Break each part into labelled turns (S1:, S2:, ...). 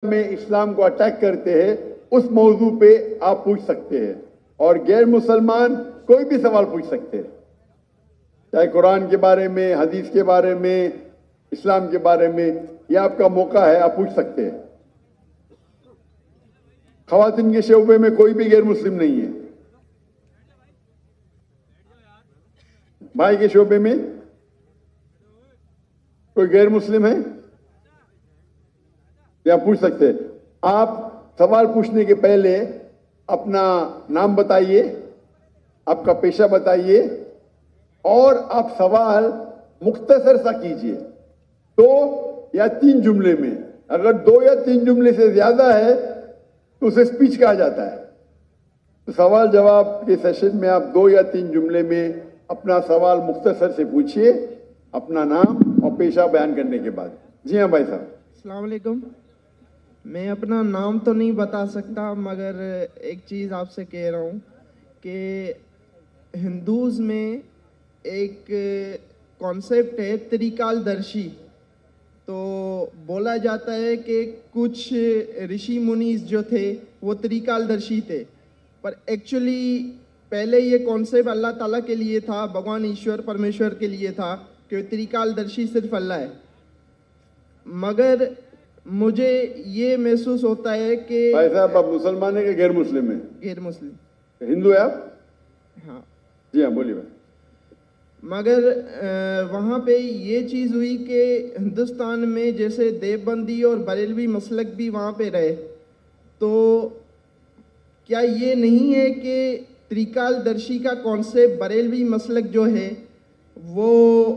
S1: میں اسلام کو اٹیک کرتے ہیں اس موضوع پہ آپ پوچھ سکتے ہیں، اور غیر مسلمان کوئی بھی سوال پوچھ سکتے ہیں، چاہے قرآن کے بارے میں، حدیث کے بارے میں، اسلام کے بارے میں. یہ آپ کا موقع ہے، آپ پوچھ سکتے ہیں. خواتین کے شعبے میں کوئی بھی غیر مسلم نہیں ہے. بھائی کے شعبے میں کوئی غیر مسلم ہے؟ یا پوچھ سکتے ہیں. آپ سوال پوچھنے کے پہلے اپنا نام بتائیے، آپ کا پیشہ بتائیے، اور آپ سوال مختصر سا کیجئے، 2 یا 3 جملے میں. اگر 2 یا 3 جملے سے زیادہ ہے تو اسے اسپیچ کہا جاتا ہے. تو سوال جواب کے سیشن میں آپ 2 یا 3 جملے میں اپنا سوال مختصر سے پوچھیے، اپنا نام اور پیشہ بیان کرنے کے بعد. جی ہاں بھائی صاحب.
S2: السلام علیکم. میں اپنا نام تو نہیں بتا سکتا، مگر ایک چیز آپ سے کہہ رہا ہوں کہ ہندوز میں ایک کانسیپٹ ہے تریکال درشی. تو بولا جاتا ہے کہ کچھ رشی منیز جو تھے وہ تریکال درشی تھے، پر ایکچولی پہلے یہ کانسیپٹ اللہ تعالیٰ کے لیے تھا، بھگوان ایشور پرمیشور کے لیے تھا کہ تریکال درشی صرف اللہ ہے. مگر مجھے یہ محسوس ہوتا ہے کہ
S1: بھائی صاحب آپ مسلمان ہیں کہ غیر مسلم ہیں؟
S2: غیر مسلم.
S1: ہندو ہے آپ؟
S2: ہاں.
S1: جی ہاں بولیے بھائی.
S2: مگر وہاں پہ یہ چیز ہوئی کہ ہندوستان میں جیسے دیوبندی اور بریلوی مسلک بھی وہاں پہ رہے، تو کیا یہ نہیں ہے کہ تریکال درشی کا کانسیپٹ بریلوی مسلک جو ہے وہ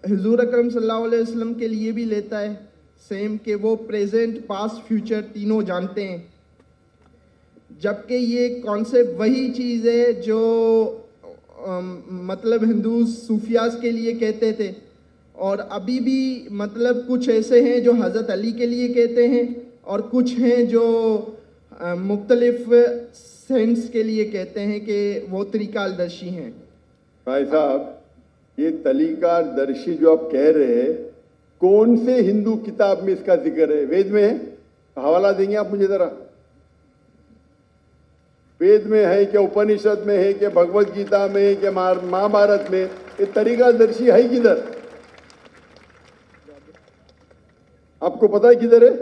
S2: حضور اکرم صلی اللہ علیہ وسلم کے لیے بھی لیتا ہے سیم، کہ وہ پریزنٹ پاسٹ فیوچر تینوں جانتے ہیں، جبکہ یہ کانسیپٹ وہی چیز ہے جو مطلب ہندوز صوفیاز کے لیے کہتے تھے، اور ابھی بھی مطلب کچھ ایسے ہیں جو حضرت علی کے لیے کہتے ہیں، اور کچھ ہیں جو مختلف سینٹس کے لیے کہتے ہیں کہ وہ تریکال درشی ہیں.
S1: بھائی صاحب یہ تریکال درشی جو آپ کہہ رہے ہیں، کون سے ہندو کتاب میں اس کا ذکر ہے؟ وید میں ہے؟ حوالہ دیں گے آپ مجھے ذرا؟ وید میں ہے کہ اپنشد میں ہے کہ بھگوت گیتا میں ہے کہ مہابھارت میں؟ یہ تریکال درشی ہے کدھر؟ آپ کو پتا ہے کدھر ہے؟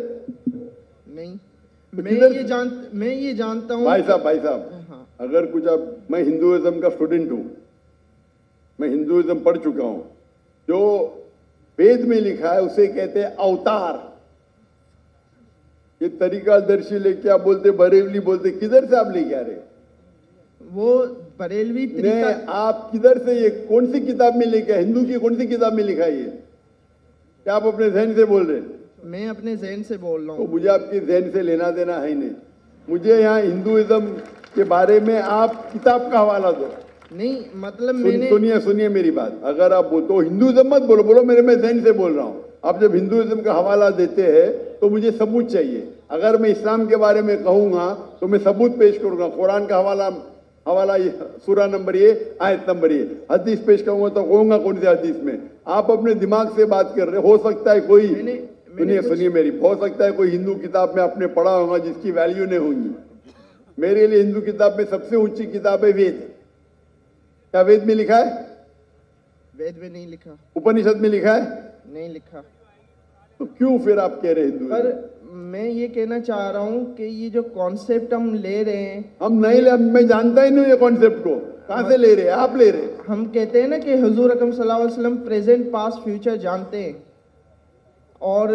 S2: نہیں. میں یہ جانتا ہوں.
S1: بھائی صاحب اگر کچھ آپ، میں ہندوازم کا اسٹوڈنٹ ہوں، میں ہندوازم پڑھ چکا ہوں. جو وید میں لکھا ہے اسے کہتے ہیں اوتار. یہ تریکال درشی لے کے آپ بولتے بریلوی بولتے، کدھر سے آپ لے کے آ رہے؟
S2: وہ بریلوی
S1: آپ کدھر سے، یہ کون سی کتاب میں لے کے، ہندو کی کون سی کتاب میں لکھا ہے یہ؟ کیا آپ اپنے ذہن سے بول رہے ہیں؟
S2: میں اپنے ذہن سے بول رہا
S1: تو
S2: ہوں.
S1: مجھے آپ کی ذہن سے لینا دینا ہے ہی نہیں. مجھے یہاں ہندوازم کے بارے میں آپ کتاب کا حوالہ دو.
S2: نہیں مطلب میں نے
S1: سنیے میری بات. اگر آپ تو ہندوازم مت بولو میں ذہن سے بول رہا ہوں. آپ جب ہندوازم کا حوالہ دیتے ہیں تو مجھے ثبوت چاہیے. اگر میں اسلام کے بارے میں کہوں گا تو میں ثبوت پیش کروں گا. قرآن کا حوالہ سورہ نمبر یہ، آیت نمبر یہ. حدیث پیش کروں گا تو کہوں گا کون سی حدیث میں. آپ اپنے دماغ سے بات کر رہے. ہو سکتا ہے کوئی، سنیے میری، ہو سکتا ہے کوئی ہندو کتاب میں آپ نے پڑھا ہوگا جس کی ویلیو نہیں ہوگی. میرے لیے ہندو کتاب میں سب سے اونچی کتاب ہے وید. کیا وید میں لکھا ہے؟
S2: وید میں نہیں لکھا.
S1: اپنشد میں لکھا ہے؟
S2: نہیں لکھا.
S1: تو کیوں پھر آپ کہہ رہے ہندو؟
S2: پر میں یہ کہنا چاہ رہا ہوں کہ یہ جو کانسیپٹ ہم لے رہے ہیں،
S1: ہم نہیں لے، میں جانتا ہی نہیں یہ کانسیپٹ کو. کہاں سے لے رہے ہیں آپ؟ لے رہے
S2: ہم کہتے ہیں نا کہ حضور اکرم صلی اللہ علیہ وسلم پریزنٹ پاسٹ فیوچر جانتے ہیں، اور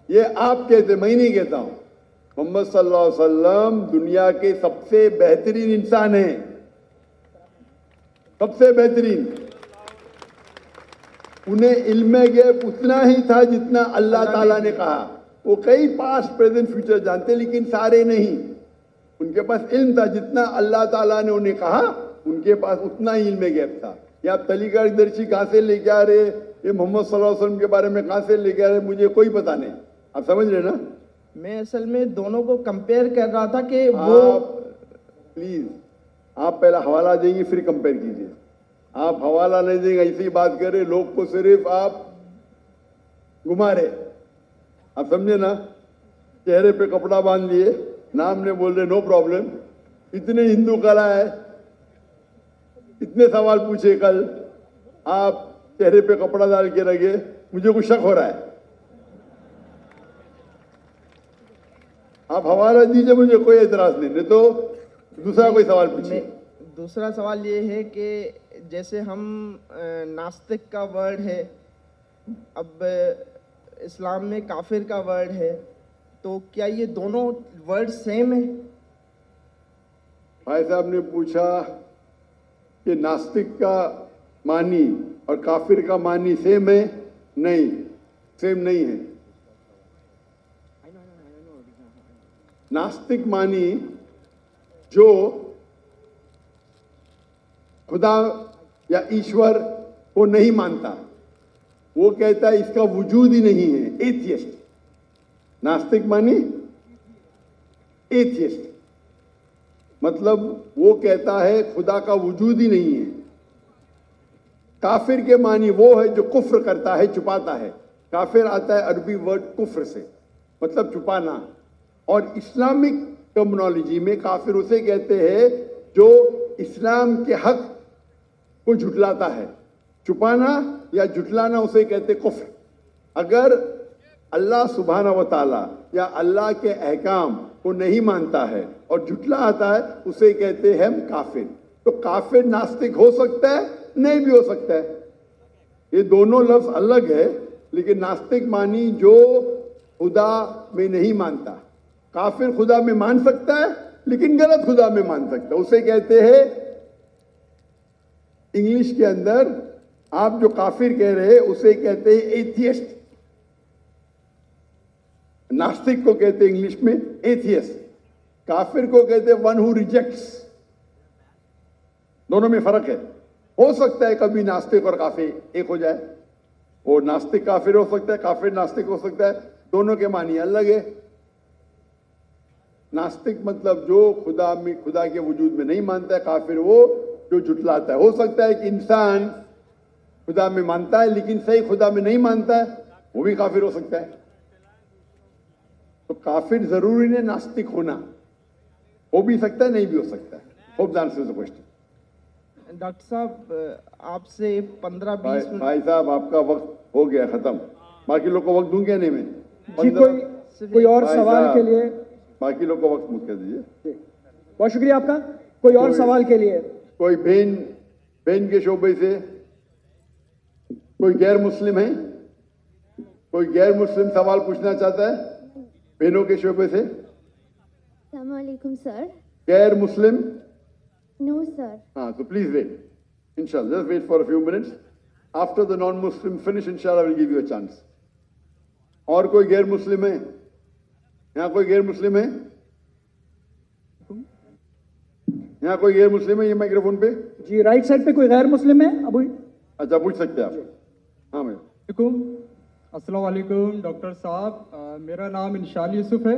S1: یہ آپ کہتے، میں نہیں کہتا ہوں. محمد صلی اللہ علیہ وسلم دنیا کے سب سے بہترین انسان ہیں، سب سے بہترین. انہیں علم غیب اتنا ہی تھا جتنا اللہ تعالیٰ نے کہا. وہ کئی پاسٹ پریزنٹ فیوچر جانتے لیکن سارے نہیں. ان کے پاس علم تھا جتنا اللہ تعالیٰ نے انہیں کہا، ان کے پاس اتنا ہی علم غیب تھا. یہ آپ تریکال درشی کہاں سے لے کے آ رہے؟ یہ محمد صلی اللہ علیہ وسلم کے بارے میں کہاں سے لے کے آ رہے؟ مجھے کوئی پتہ نہیں. آپ سمجھ رہے نا؟
S2: میں اصل میں دونوں کو کمپیئر کر رہا تھا کہ وہ
S1: پلیز آپ پہلا حوالہ دیں گے پھر کمپیئر کیجئے. آپ حوالہ نہیں دیں گے، ایسی بات کر رہے، لوگ کو صرف آپ گھما رہے. आप समझे ना, चेहरे पे कपड़ा बांध लिए, नाम ने बोल रहे नो प्रॉब्लम। इतने हिंदू कला है, इतने सवाल पूछे कल, आप चेहरे पे कपड़ा डाल के रखे, मुझे कुछ शक हो रहा है। आप हवाला दीजिए, मुझे कोई एतराज नहीं तो दूसरा कोई सवाल पूछिए।
S2: दूसरा सवाल ये है कि जैसे हम नास्तिक का वर्ड है, अब इस्लाम में काफिर का वर्ड है, तो क्या ये दोनों वर्ड सेम है?
S1: भाई साहब ने पूछा कि नास्तिक का मानी और काफिर का मानी सेम है? नहीं, सेम नहीं है। नास्तिक मानी जो खुदा या ईश्वर को नहीं मानता, वो कहता है इसका वजूद ही नहीं है, एथियस्ट। नास्तिक मानी एथियस्ट, मतलब वो कहता है खुदा का वजूद ही नहीं है। काफिर के मानी वो है जो कुफ्र करता है, छुपाता है। काफिर आता है अरबी वर्ड कुफ्र से, मतलब छुपाना। और इस्लामिक टर्मिनोलॉजी में काफिर उसे कहते हैं जो इस्लाम के हक को झुटलाता है। छुपाना या झुटलाना उसे कहते कुफ्र। अगर अल्लाह सुब्हाना व तआला या अल्लाह के अहकाम को नहीं मानता है और झुटला आता है, उसे कहते हैं हम काफिर। तो काफिर नास्तिक हो सकता है, नहीं भी हो सकता है। ये दोनों लफ्ज अलग है, लेकिन नास्तिक मानी जो खुदा में नहीं मानता। काफिर खुदा में मान सकता है, लेकिन गलत खुदा में मान सकता है, उसे कहते हैं इंग्लिश के अंदर आप जो काफिर कह रहे हैं उसे कहते हैं एथियस्ट। नास्तिक को कहते हैं इंग्लिश में एथियस्ट, काफिर को कहते हैं वन हु रिजेक्ट्स। दोनों में फर्क है। हो सकता है कभी नास्तिक और काफिर एक हो जाए, वो नास्तिक काफिर हो सकता है, काफिर नास्तिक हो सकता है, दोनों के मानी अलग है। नास्तिक मतलब जो खुदा के वजूद में नहीं मानता है, काफिर वो जो झुटलाता है। हो सकता है कि इंसान खुदा में मानता है लेकिन सही खुदा में नहीं मानता है, वो भी काफिर हो सकता है। तो काफिर जरूरी नहीं नास्तिक होना, हो भी सकता है, नहीं भी हो सकता है। Hope that answers the question.
S2: Doctor साहब, आपसे 15-20 मिनट।
S1: भाई साहब, आपका वक्त हो गया खत्म, बाकी लोग को वक्त दूं क्या नहीं मैं?
S3: जी, कोई और सवाल के लिए?
S1: बाकी लोग को वक्त मुझ कर दीजिए।
S3: बहुत शुक्रिया आपका। कोई और सवाल के लिए?
S1: कोई बहन के शोबे से कोई गैर मुस्लिम है? कोई गैर मुस्लिम सवाल पूछना चाहता है बहनों के शोबे से?
S4: अस्सलाम वालेकुम सर।
S1: गैर मुस्लिम?
S4: No sir.
S1: हाँ, तो प्लीज वेट, इंशाल्लाह just wait for a few minutes. After the non Muslim finish, इंशाल्लाह will give you a chance. और कोई गैर मुस्लिम है? यहाँ कोई गैर मुस्लिम है? यहाँ कोई गैर मुस्लिम है ये माइक्रोफोन पे?
S3: जी, राइट साइड पे कोई गैर मुस्लिम है? अबू
S1: अच्छा, पूछ सकते हैं आप। हाँ मैं
S5: अस्सलाम वालेकुम डॉक्टर साहब, मेरा नाम इंशाल यूसुफ है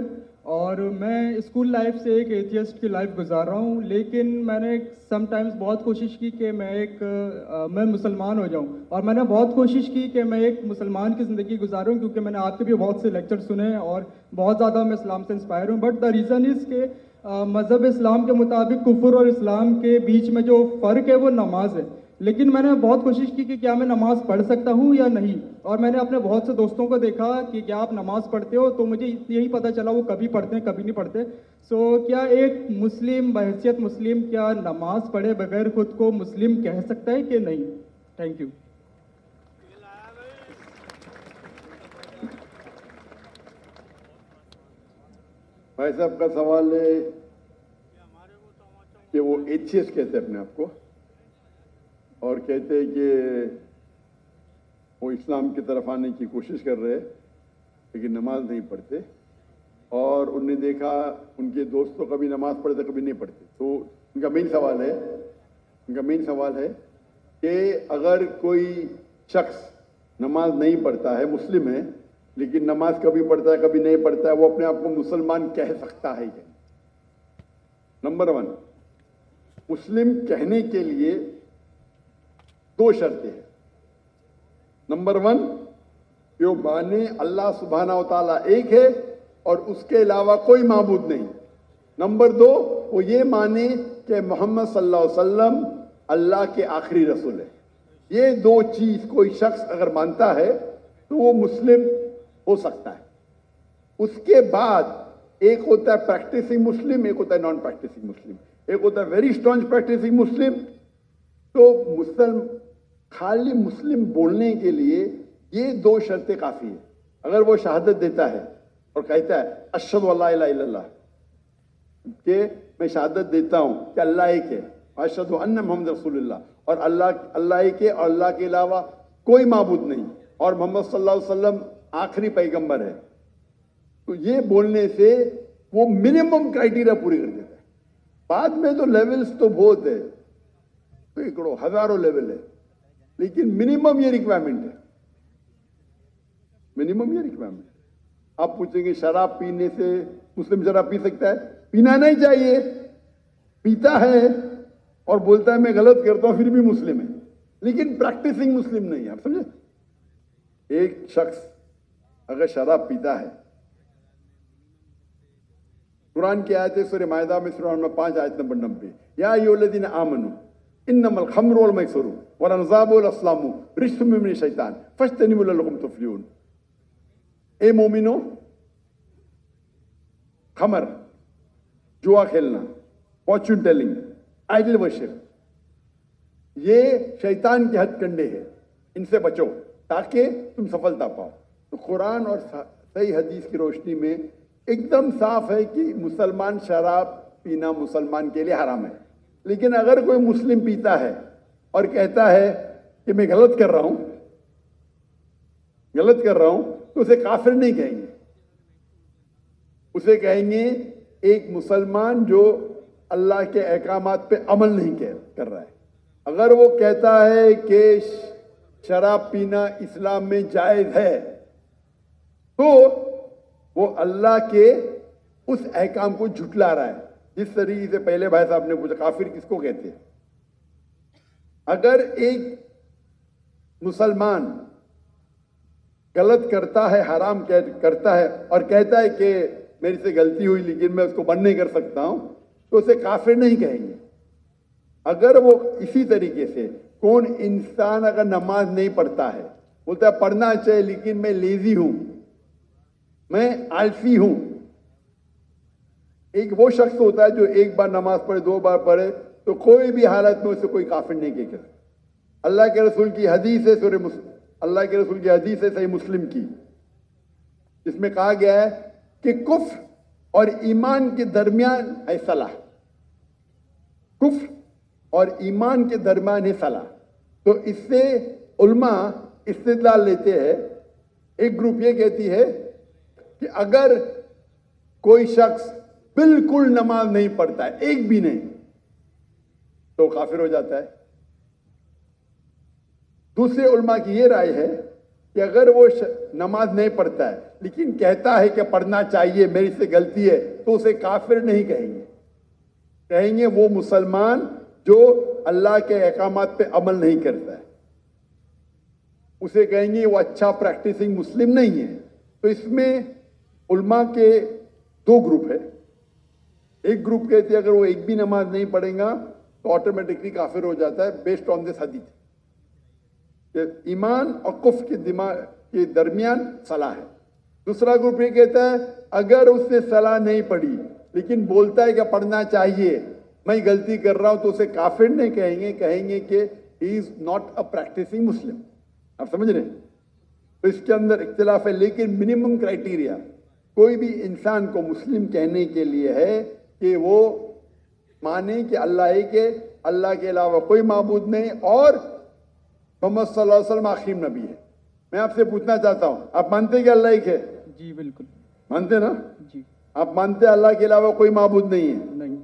S5: और मैं स्कूल लाइफ से एक एथियस्ट की लाइफ गुजार रहा हूँ। लेकिन मैंने समटाइम्स बहुत कोशिश की कि मैं मुसलमान हो जाऊँ, और मैंने बहुत कोशिश की कि मैं एक मुसलमान की ज़िंदगी गुजारूँ, क्योंकि मैंने आपके भी बहुत से लेक्चर सुने हैं और बहुत ज़्यादा मैं इस्लाम से इंस्पायर हूँ। बट द रीज़न इज़ के मज़हब इस्लाम के मुताबिक कुफ्र और इस्लाम के बीच में जो फ़र्क है वो नमाज है। लेकिन मैंने बहुत कोशिश की कि क्या मैं नमाज़ पढ़ सकता हूँ या नहीं, और मैंने अपने बहुत से दोस्तों को देखा कि क्या आप नमाज़ पढ़ते हो, तो मुझे यही पता चला वो कभी पढ़ते हैं कभी नहीं पढ़ते। सो क्या एक मुस्लिम बहैसियत मुस्लिम क्या नमाज़ पढ़े बगैर खुद को मुस्लिम कह सकता है कि नहीं? Thank you.
S1: भाई साहब का सवाल है कि वो एथियस्ट कहते हैं अपने आप को, और कहते हैं कि वो इस्लाम की तरफ आने की कोशिश कर रहे हैं लेकिन नमाज नहीं पढ़ते, और उनने देखा उनके दोस्त तो कभी नमाज पढ़ते कभी नहीं पढ़ते। तो उनका मेन सवाल है कि अगर कोई शख्स नमाज नहीं पढ़ता है, मुस्लिम है, लेकिन नमाज कभी पढ़ता है कभी नहीं पढ़ता है, वो अपने आप को मुसलमान कह सकता है क्या? नंबर 1, मुस्लिम कहने के लिए 2 शर्तें हैं। नंबर 1, کہ وہ مانے اللہ سبحانہ و تعالیٰ ایک ہے اور اس کے علاوہ کوئی معبود نہیں. نمبر 2 وہ یہ مانے کہ محمد صلی اللہ علیہ وسلم اللہ کے آخری رسول ہے. یہ 2 چیز کوئی شخص اگر مانتا ہے تو وہ مسلم ہو سکتا ہے. اس کے بعد ایک ہوتا ہے پریکٹسنگ مسلم, ایک ہوتا ہے نان پریکٹسنگ مسلم. ایک ہوتا ہے ویری اسٹرانگ پریکٹسنگ مسلم. تو خالی مسلم بولنے کے لیے یہ 2 شرطیں کافی ہیں. اگر وہ شہادت دیتا ہے اور کہتا ہے اشہد ان لا الہ الا اللہ, کہ میں شہادت دیتا ہوں کہ اللہ ایک ہے, اشہد ان محمد رسول اللہ, اور اللہ ایک ہے اور اللہ کے علاوہ کوئی معبود نہیں, اور محمد صلی اللہ علیہ وسلم آخری پیغمبر ہے, تو یہ بولنے سے وہ منیمم کرائٹیریا پوری کر دیتا ہے. بعد میں تو لیولز تو بہت ہے, سینکڑوں ہزاروں لیول ہے, لیکن منیمم یہ ریکوائرمنٹ ہے. منیمم یہ ریکوائرمنٹ. آپ پوچھیں گے شراب پینے سے مسلم شراب پی سکتا ہے؟ پینا نہیں چاہیے. پیتا ہے اور بولتا ہے میں غلط کرتا ہوں پھر بھی مسلم ہے, لیکن پریکٹسنگ مسلم نہیں ہے. آپ سمجھے؟ ایک شخص اگر شراب پیتا ہے, قرآن کی آیت ہے سورہ مائدہ میں سورہ نمبر 5 آیت نمبر 90, یا ایھا الذین آمنوا انما الخمر والمیسر والانصاب والازلام رجس من الشیطان فاجتنبوہ لعلکم تفلحون. اے مومنو, خمر, جوا کھیلنا, فارچون ٹیلنگ, آئیڈل ورشپ, یہ شیطان کے ہتھ کنڈے ہیں, ان سے بچو تاکہ تم سفلتا پاؤ. تو قرآن اور صحیح حدیث کی روشنی میں ایک دم صاف ہے کہ مسلمان شراب پینا مسلمان کے لیے حرام ہے. لیکن اگر کوئی مسلم پیتا ہے اور کہتا ہے کہ میں غلط کر رہا ہوں, تو اسے کافر نہیں کہیں گے. اسے کہیں گے ایک مسلمان جو اللہ کے احکامات پہ عمل نہیں کر رہا ہے. اگر وہ کہتا ہے کہ شراب پینا اسلام میں جائز ہے, تو وہ اللہ کے اس احکام کو جھٹلا رہا ہے. جس طریقے سے پہلے بھائی صاحب نے پوچھا کافر کس کو کہتے ہیں. اگر ایک مسلمان غلط کرتا ہے, حرام کرتا ہے اور کہتا ہے کہ میری سے غلطی ہوئی لیکن میں اس کو بند نہیں کر سکتا ہوں, تو اسے کافر نہیں کہیں گے. اگر وہ اسی طریقے سے کون انسان اگر نماز نہیں پڑھتا ہے, بولتا ہے پڑھنا چاہیے لیکن میں لیزی ہوں, میں آلسی ہوں. ایک وہ شخص ہوتا ہے جو ایک بار نماز پڑھے, 2 بار پڑھے, تو کوئی بھی حالت میں اسے کوئی کافر نہیں کہہ سکتا. اللہ کے رسول کی حدیث ہے صحیح مسلم کی, جس میں کہا گیا ہے کہ کفر اور ایمان کے درمیان ہے صلاح. کفر اور ایمان کے درمیان ہے صلاح. تو اس سے علماء استدلال لیتے ہیں. ایک گروپ یہ کہتی ہے کہ اگر کوئی شخص بالکل نماز نہیں پڑھتا ہے, ایک بھی نہیں, تو کافر ہو جاتا ہے. دوسرے علماء کی یہ رائے ہے کہ اگر وہ نماز نہیں پڑھتا ہے لیکن کہتا ہے کہ پڑھنا چاہیے, میری سے غلطی ہے, تو اسے کافر نہیں کہیں گے. کہیں گے وہ مسلمان جو اللہ کے احکامات پہ عمل نہیں کرتا ہے. اسے کہیں گے وہ اچھا پریکٹسنگ مسلم نہیں ہے. تو اس میں علماء کے 2 گروپ ہے. ایک گروپ کہتے ہیں اگر وہ ایک بھی نماز نہیں پڑھے گا تو آٹومیٹکلی کافر ہو جاتا ہے بیسڈ آن دس حدیث. ایمان اور کفر کے درمیان صلاح ہے. دوسرا گروپ یہ کہتا ہے اگر اس نے صلاح نہیں پڑھی لیکن بولتا ہے کہ پڑھنا چاہیے, میں غلطی کر رہا ہوں, تو اسے کافر نہیں کہیں گے, کہیں گے کہ ہی از ناٹ اے پریکٹسنگ مسلم. آپ سمجھ رہے ہیں؟ تو اس کے اندر اختلاف ہے, لیکن منیمم کرائٹیریا کوئی بھی انسان کو مسلم کہنے کے لیے ہے کہ وہ مانے کہ اللہ ایک ہے, اللہ کے علاوہ کوئی معبود نہیں, اور محمد صلی اللہ علیہ وسلم آخری نبی ہے. میں آپ سے پوچھنا چاہتا ہوں, آپ مانتے ہیں کہ اللہ ایک ہے؟
S5: جی بالکل
S1: مانتے نا؟
S5: جی.
S1: آپ مانتے ہیں اللہ کے علاوہ کوئی معبود نہیں ہے؟
S5: نہیں.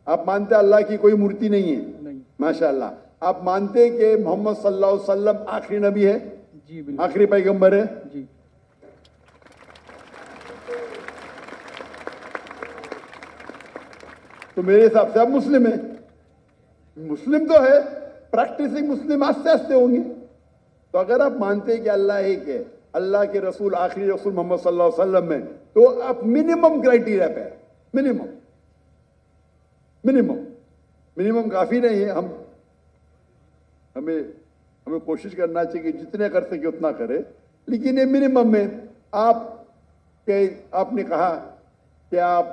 S1: آپ مانتے ہیں اللہ کی کوئی مورتی نہیں ہے؟
S5: نہیں.
S1: ماشاءاللہ. آپ مانتے ہیں کہ محمد صلی اللہ علیہ وسلم آخری نبی ہے؟
S5: جی بالکل.
S1: آخری پیغمبر ہے؟
S5: جی.
S1: تو میرے حساب سے آپ مسلم ہیں. مسلم تو ہے, پریکٹسنگ مسلم آستے آستے ہوں گے. تو اگر آپ مانتے ہیں کہ اللہ ایک ہے, اللہ کے رسول آخری رسول محمد صلی اللہ علیہ وسلم میں, تو آپ منیمم کرائٹیریا پہ, منیمم کافی نہیں ہے. ہمیں کوشش کرنا چاہیے کہ جتنے کر سکے اتنا کرے, لیکن یہ منیمم میں. آپ نے کہا کہ آپ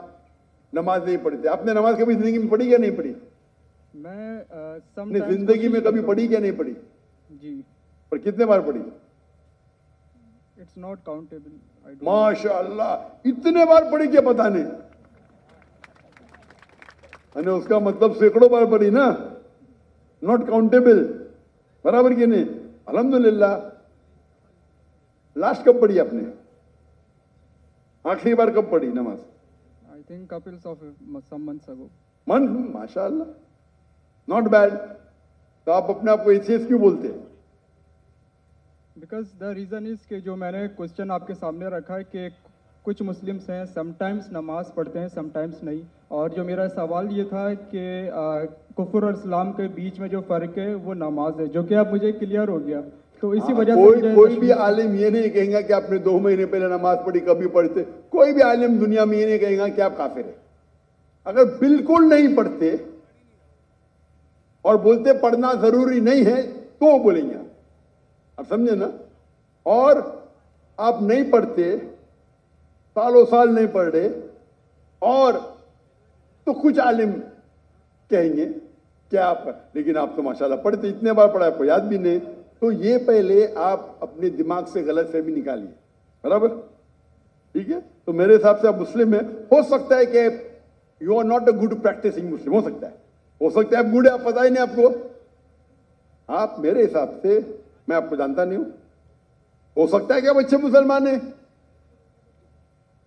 S1: نماز نہیں پڑھتے, آپ نے نماز کبھی زندگی میں پڑھی یا نہیں پڑھی؟
S5: میں
S1: اپنی زندگی میں کبھی پڑھی یا نہیں پڑھی؟
S5: جی.
S1: پر کتنے بار پڑھی؟
S5: It's not countable.
S1: ماشاء اللہ, اتنے بار پڑھی کیا پتہ نہیں. اس کا مطلب سینکڑوں بار پڑھی نا, ناٹ کاؤنٹیبل, برابر کہ نہیں؟ الحمدللہ. لاسٹ کب پڑھی آپ نے؟ آخری بار کب پڑھی نماز؟
S5: I think couples of some months ago.
S1: ماشاء اللہ, ناٹ بیڈ. تو آپ اپنے آپ کو ایتھیسٹ کیوں بولتے ہیں؟
S5: بیکاز دا ریزن از کہ جو میں نے کوشچن آپ کے سامنے رکھا ہے کہ کچھ مسلمس ہیں سم ٹائمس نماز پڑھتے ہیں سم ٹائمس نہیں, اور جو میرا سوال یہ تھا کہ کفر اور اسلام کے بیچ میں جو فرق ہے وہ نماز ہے, جو کہ اب مجھے کلیئر ہو گیا. تو اسی وجہ سے
S1: کوئی بھی عالم یہ نہیں کہیں گا کہ آپ نے 2 مہینے پہلے نماز پڑھی کبھی پڑھتے. کوئی بھی عالم دنیا میں یہ نہیں کہیں گا کہ آپ کافر ہیں. اگر بالکل نہیں پڑھتے اور بولتے پڑھنا ضروری نہیں ہے تو وہ بولیں گے. آپ سمجھے نا؟ اور آپ نہیں پڑھتے, سالوں سال نہیں پڑھ رہے, اور تو کچھ عالم کہیں گے کہ آپ, لیکن آپ تو ماشاءاللہ پڑھتے, اتنے بار پڑھا, آپ کو یاد بھی نہیں. تو یہ پہلے آپ اپنے دماغ سے غلط فہمی نکالیے, برابر؟ ٹھیک ہے. تو میرے حساب سے آپ مسلم ہیں. ہو سکتا ہے کہ you are not a good practising Muslim, ہو سکتا ہے آپ گڈ ہے, آپ پتہ ہی نہیں آپ کو. آپ میرے حساب سے, میں آپ کو جانتا نہیں ہوں, ہو سکتا ہے کہ آپ اچھے مسلمان ہیں,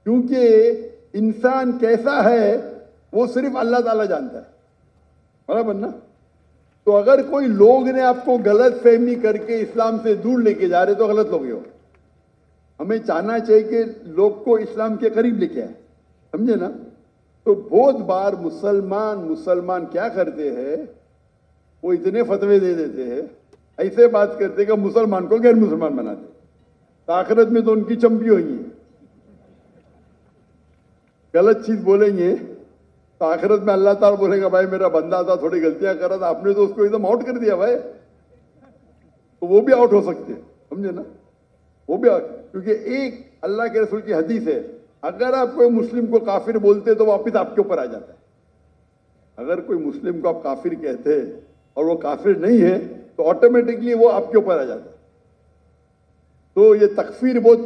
S1: کیونکہ انسان کیسا ہے وہ صرف اللہ تعالیٰ جانتا ہے, برابر نا؟ تو اگر کوئی لوگ نے آپ کو غلط فہمی کر کے اسلام سے دور لے کے جا رہے تو غلط لوگ ہو. ہمیں چاہنا چاہیے کہ لوگ کو اسلام کے قریب لے کے آئے, سمجھے نا؟ تو بہت بار مسلمان کیا کرتے ہیں, وہ اتنے فتوے دے دیتے ہیں, ایسے بات کرتے کہ مسلمان کو غیر مسلمان بناتے, تو آخرت میں تو ان کی چمپی ہوئی ہے. غلط چیز بولیں گے تو آخرت میں اللہ تعالیٰ بولے گا بھائی میرا بندہ تھا, تھوڑی غلطیاں کر رہا تھا, آپ نے تو اس کو ایک دم آؤٹ کر دیا بھائی. تو وہ بھی آؤٹ ہو سکتے ہیں, سمجھے نا؟ وہ بھی آؤٹ, کیونکہ ایک اللہ کے رسول کی حدیث ہے, اگر آپ کوئی مسلم کو کافر بولتے تو واپس آپ کے اوپر آ جاتا ہے. اگر کوئی مسلم کو آپ کافر کہتے اور وہ کافر نہیں ہے تو آٹومیٹکلی وہ آپ کے اوپر آ جاتا ہے. تو یہ تکفیر بہت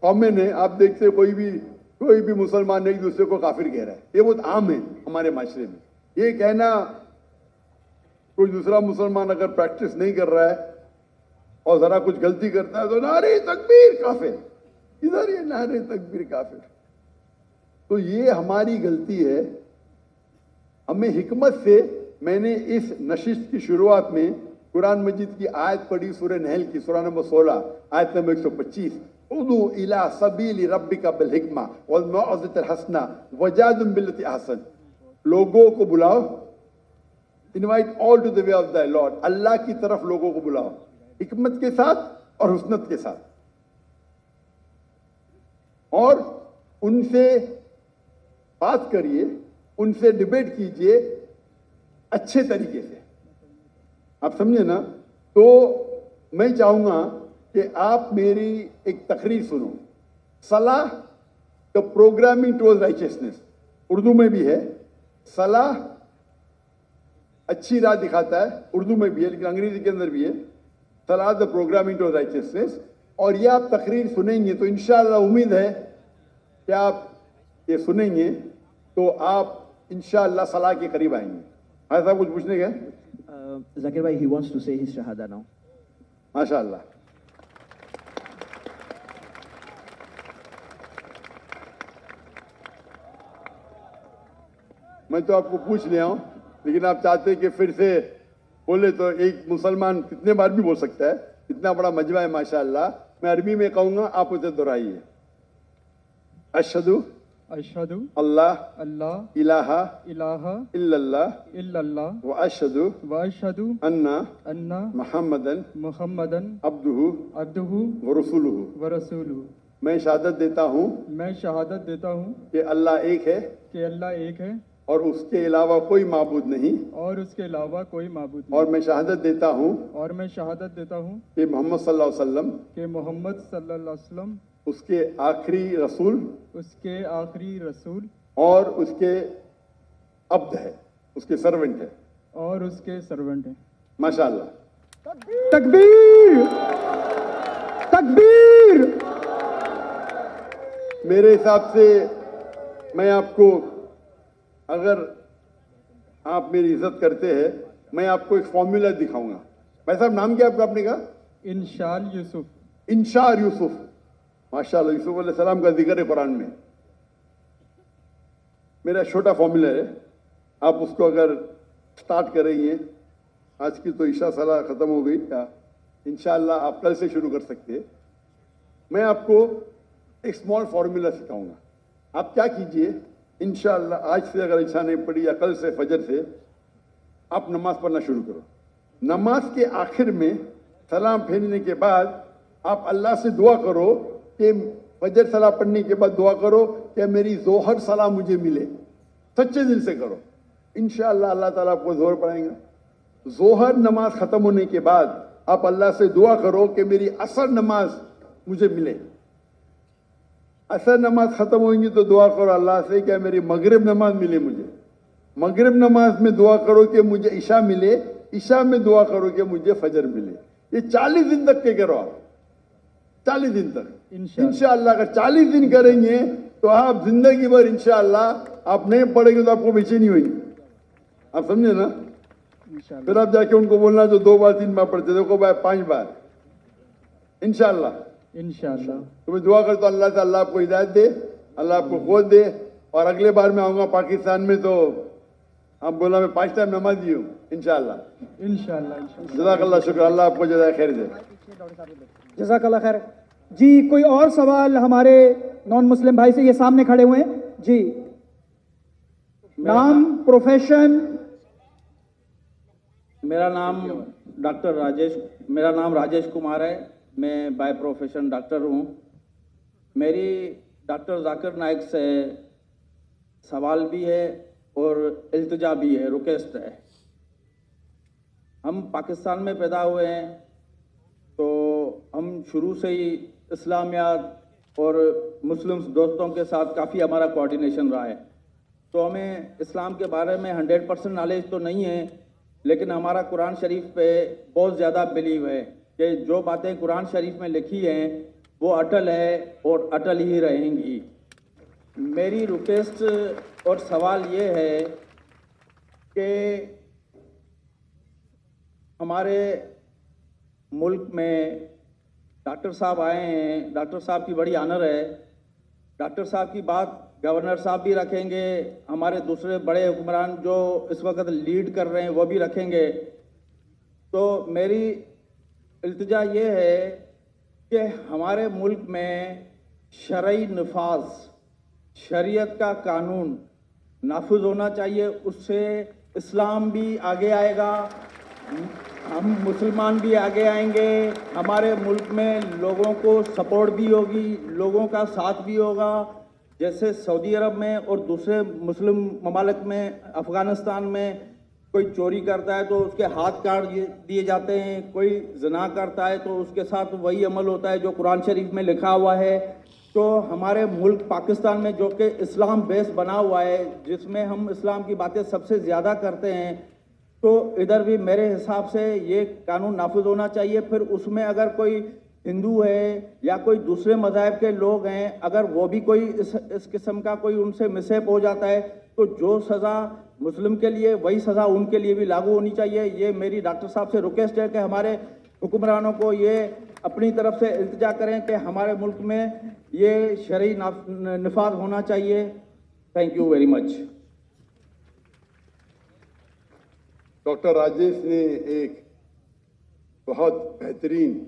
S1: کامن ہے. آپ دیکھتے کوئی بھی مسلمان ایک دوسرے کو کافر کہہ رہا ہے, یہ بہت عام ہے ہمارے معاشرے میں. یہ کہنا کوئی دوسرا مسلمان اگر پریکٹس نہیں کر رہا ہے اور ذرا کچھ غلطی کرتا ہے تو نعرے تکبیر کافر, ادھر یہ نعرے تکبیر کافر. تو یہ ہماری غلطی ہے. ہمیں حکمت سے, میں نے اس نشست کی شروعات میں قرآن مجید کی آیت پڑھی, سورہ نحل کی سورہ نمبر 16 آیت نمبر 125, ادعو الی سبیل ربک بالحکمہ والموعظۃ الحسنہ وجادلہم باللتی احسن. لوگوں کو بلاؤ, invite all to the way of the Lord, اللہ کی طرف لوگوں کو بلاؤ حکمت کے ساتھ اور حسنت کے ساتھ, اور ان سے بات کریے, ان سے ڈیبیٹ کیجئے اچھے طریقے سے. آپ سمجھے نا؟ تو میں چاہوں گا کہ آپ میری ایک تقریر سنو, صلاح دا پروگرامنگ ٹوورڈ رائچسنس, اردو میں بھی ہے. صلاح اچھی راہ دکھاتا ہے, اردو میں بھی ہے لیکن انگریزی کے اندر بھی ہے. صلاح دا پروگرامنگ ٹوورڈ رائچسنس. اور یہ آپ تقریر سنیں گے تو انشاءاللہ امید ہے کہ آپ یہ سنیں گے تو آپ انشاءاللہ صلاح کے قریب آئیں گے. ایسا کچھ پوچھنے کا؟
S6: Zakir bhai, he wants to say his shahada now.
S1: ماشاءاللہ. میں تو آپ کو پوچھ لیا ہوں, لیکن آپ چاہتے کہ پھر سے بولے تو ایک مسلمان کتنے بار بھی بول سکتا ہے, اتنا بڑا مجمع ہے ماشاءاللہ. میں عربی میں کہوں گا, آپ اسے دہرائیے. اشہدو
S5: अशहदु
S1: अल्लाह
S5: अल्लाह
S1: इलाहा
S5: इलाहा
S1: इल्लल्लाह
S5: इल्लल्लाह
S1: व अशहदु
S5: व अशहदु
S1: अन्ना
S5: अन्ना
S1: मुहम्मदन
S5: मुहम्मदन
S1: अब्दुहु
S5: अब्दुहु
S1: व रसूलुहु।
S5: व रसूलुहु।
S1: मैं शहादत देता हूँ
S5: मैं शहादत देता हूँ
S1: कि अल्लाह एक है
S5: कि अल्लाह एक है
S1: और उसके अलावा कोई माबूद नहीं,
S5: और उसके अलावा कोई माबूद
S1: और
S5: नहीं।
S1: मैं शहादत देता हूँ
S5: और मैं शहादत देता हूँ
S1: कि मोहम्मद सल्लल्लाहु अलैहि वसल्लम
S5: कि मोहम्मद सल्लल्लाहु अलैहि वसल्लम
S1: उसके आखिरी रसूल
S5: उसके आखिरी रसूल
S1: और उसके अब्द है, उसके सर्वेंट है।
S5: और उसके सर्वेंट हैं।
S1: माशाअल्लाह।
S3: तकबीर तकबीर।
S1: मेरे हिसाब से मैं आपको, अगर आप मेरी इज्जत करते हैं, मैं आपको एक फॉर्मूला दिखाऊंगा। भाई साहब नाम क्या है आपका? आपने कहा
S5: इंशाल यूसुफ।
S1: इंशार यूसुफ। माशाअल्लाह, यूसुफ अलैहिस्सलाम का जिक्र है कुरान में। मेरा छोटा फॉर्मूला है, आप उसको अगर स्टार्ट करेंगे, आज की तो ईशा सलाह खत्म हो गई, क्या इंशाअल्लाह आप कल से शुरू कर सकते हैं। मैं आपको एक स्मॉल फॉर्मूला सिखाऊंगा। आप क्या कीजिए, इंशाअल्लाह आज से अगर इच्छा नहीं पड़ी या कल से फजर से आप नमाज पढ़ना शुरू करो। नमाज के आखिर में सलाम फेरने के बाद आप अल्लाह से दुआ करो कि फजर सलाह पढ़ने के बाद दुआ करो कि मेरी जोहर सलाह मुझे मिले। सच्चे दिल से करो, इंशाअल्लाह अल्लाह ताला आपको जोहर पढ़ाएगा। जोहर नमाज खत्म होने के बाद आप अल्लाह से दुआ करो कि मेरी असर नमाज मुझे मिले। असर नमाज खत्म होगी तो दुआ करो अल्लाह से कि मेरी मगरिब नमाज मिले मुझे। मगरिब नमाज में दुआ करो कि मुझे ईशा मिले। ईशा में दुआ करो कि मुझे फजर मिले। ये 40 दिन तक के करो आप, 40 दिन तक इंशाअल्लाह। अगर 40 दिन करेंगे तो आप जिंदगी भर इंशाअल्लाह आप नहीं पढ़ेंगे तो आपको बेचैनी होगी। आप समझे ना? फिर आप जाके उनको बोलना जो 2 बार 3 बार पढ़ते देखो भाई 5 बार इंशाअल्लाह।
S5: इंशाअल्लाह
S1: तुम्हें दुआ कर तो अल्लाह से अल्लाह आपको हिदायत दे, अल्लाह आपको खोल दे। और अगले बार मैं आऊंगा पाकिस्तान में तो आप बोला मैं 5 टाइम नमाजी हूँ इंशाअल्लाह।
S5: इंशाअल्लाह।
S1: जज़ाकल्लाह, शुक्र, अल्लाह आपको जज़ाए खैर दे।
S3: जज़ाकल्लाह खैर। जी कोई और सवाल हमारे नॉन मुस्लिम भाई से? ये सामने खड़े हुए हैं जी। नाम, प्रोफेशन?
S7: मेरा नाम राजेश कुमार है। मैं बाय प्रोफेशन डॉक्टर हूँ। मेरी डॉक्टर जाकिर नाइक से सवाल भी है और इल्तिजा भी है, रिक्वेस्ट है। हम पाकिस्तान में पैदा हुए हैं तो हम शुरू से ही इस्लामियात और मुस्लिम दोस्तों के साथ काफ़ी हमारा कोऑर्डिनेशन रहा है। तो हमें इस्लाम के बारे में 100% नॉलेज तो नहीं है, लेकिन हमारा कुरान शरीफ पे बहुत ज़्यादा बिलीव है कि जो बातें कुरान शरीफ में लिखी हैं वो अटल है और अटल ही रहेंगी। मेरी रिक्वेस्ट और सवाल ये है कि हमारे मुल्क में डॉक्टर साहब आए हैं, डॉक्टर साहब की बड़ी ऑनर है। डॉक्टर साहब की बात गवर्नर साहब भी रखेंगे, हमारे दूसरे बड़े हुक्मरान जो इस वक्त लीड कर रहे हैं वो भी रखेंगे। तो मेरी इल्तिजा ये है कि हमारे मुल्क में शरई नफाज, शरीयत का कानून नाफिज होना चाहिए। उससे इस्लाम भी आगे आएगा, हम मुसलमान भी आगे आएंगे, हमारे मुल्क में लोगों को सपोर्ट भी होगी, लोगों का साथ भी होगा। जैसे सऊदी अरब में और दूसरे मुस्लिम ममालिक में, अफ़गानिस्तान में कोई चोरी करता है तो उसके हाथ काट दिए जाते हैं, कोई ज़िना करता है तो उसके साथ वही अमल होता है जो कुरान शरीफ में लिखा हुआ है। तो हमारे मुल्क पाकिस्तान में जो कि इस्लाम बेस बना हुआ है, जिसमें हम इस्लाम की बातें सबसे ज़्यादा करते हैं, तो इधर भी मेरे हिसाब से ये कानून नाफिज होना चाहिए। फिर उसमें अगर कोई हिंदू है या कोई दूसरे मज़ाहब के लोग हैं, अगर वो भी कोई इस किस्म का कोई उनसे मिसहैप हो जाता है तो जो सज़ा मुस्लिम के लिए वही सज़ा उनके लिए भी लागू होनी चाहिए। ये मेरी डॉक्टर साहब से रिक्वेस्ट है कि हमारे हुक्मरानों को ये अपनी तरफ से इल्तिजा करें कि हमारे मुल्क में ये शरई नफाज होना चाहिए। Thank you very much.
S1: Doctor Rajesh ने एक बहुत बेहतरीन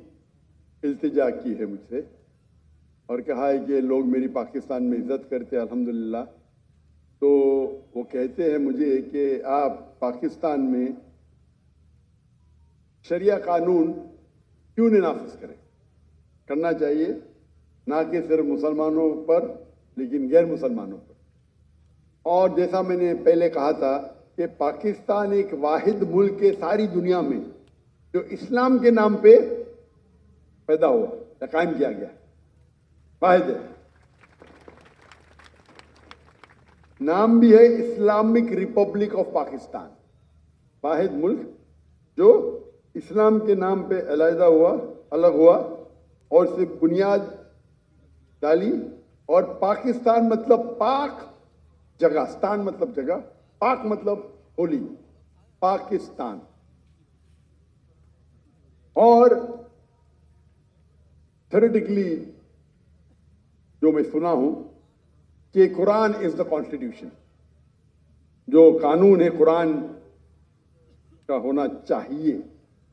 S1: इल्तिजा की है मुझसे اور کہا ہے کہ لوگ میری پاکستان میں عزت کرتے ہیں الحمدللہ. تو وہ کہتے ہیں مجھے کہ آپ پاکستان میں شریعہ قانون کیوں نہیں نافذ کریں؟ کرنا چاہیے، نہ کہ صرف مسلمانوں پر لیکن غیر مسلمانوں پر. اور جیسا میں نے پہلے کہا تھا کہ پاکستان ایک واحد ملک ہے ساری دنیا میں جو اسلام کے نام پہ پیدا ہوا یا قائم کیا گیا، واحد ہے. نام بھی ہے اسلامک ریپبلک آف پاکستان، واحد ملک جو اسلام کے نام پہ علیحدہ ہوا، الگ ہوا اور اس سے بنیاد ڈالی. اور پاکستان مطلب پاک جگہ، ستان مطلب جگہ، پاک مطلب ہولی، پاکستان. اور تھیوریٹیکلی جو میں سنا ہوں کہ قرآن از دا کانسٹیٹیوشن، جو قانون ہے قرآن کا ہونا چاہیے.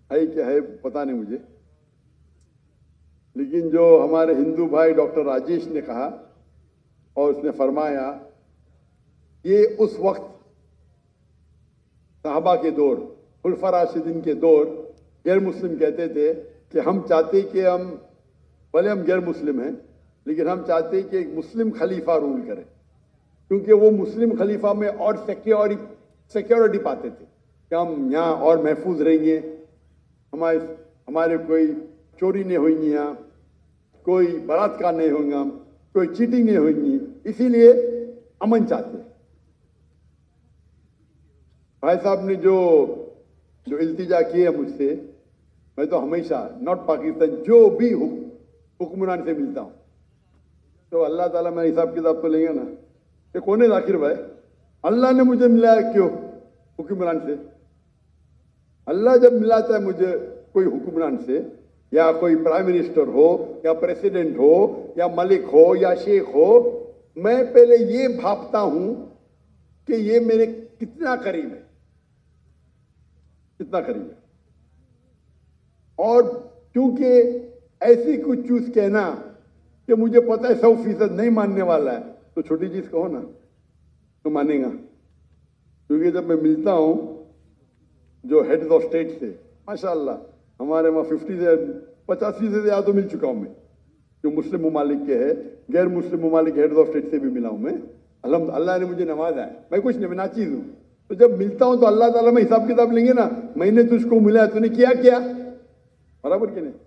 S1: ہے کیا ہے پتہ نہیں مجھے، لیکن جو ہمارے ہندو بھائی ڈاکٹر راجیش نے کہا اور اس نے فرمایا، یہ اس وقت صحابہ کے دور، خلفاء راشدین کے دور، غیر مسلم کہتے تھے کہ ہم چاہتے کہ بھلے ہم غیر مسلم ہیں لیکن ہم چاہتے کہ ایک مسلم خلیفہ رول کرے، کیونکہ وہ مسلم خلیفہ میں اور سیکیورٹی پاتے تھے کہ ہم یہاں اور محفوظ رہیں گے، ہمارے کوئی چوری نہیں ہوئیں گی، یہاں کوئی بلاತ್ಕಾರ نہیں ہوگا، کوئی چیٹنگ نہیں ہوئیں گی، اسی لیے امن چاہتے ہیں. بھائی صاحب نے جو التجا کی ہے مجھ سے، میں تو ہمیشہ ناٹ پاکستان جو بھی حکمران سے ملتا ہوں تو اللہ تعالیٰ میرا حساب کتاب تو لیں گے نا. یہ کون ہے ذاکر بھائی؟ اللہ نے مجھے ملایا کیوں حکمران سے؟ اللہ جب ملاتا ہے مجھے کوئی حکمران سے، یا کوئی پرائم منسٹر ہو یا پریسیڈنٹ ہو یا ملک ہو یا شیخ ہو، میں پہلے یہ بھاپتا ہوں کہ یہ میرے کتنا قریب ہے، کتنا قریب ہے. اور کیونکہ ایسی کچھ چیز کہنا کہ مجھے پتہ ہے 100% نہیں ماننے والا ہے، تو چھوٹی چیز کہو نا تو مانے گا. کیونکہ جب میں ملتا ہوں جو ہیڈز آف اسٹیٹ سے، ماشاءاللہ ہمارے وہاں 50 سے زیادہ تو مل چکا ہوں میں، جو مسلم ممالک کے ہے، غیر مسلم ممالک ہیڈز آف اسٹیٹ سے بھی ملا ہوں میں. اللہ نے مجھے نوازا ہے، میں کچھ نہیں، میں ناچیز ہوں. تو جب ملتا ہوں تو اللہ تعالیٰ میں حساب کتاب لیں گے نا، میں نے تجھ کو ملا، تو نے کیا برابر کہ نہیں؟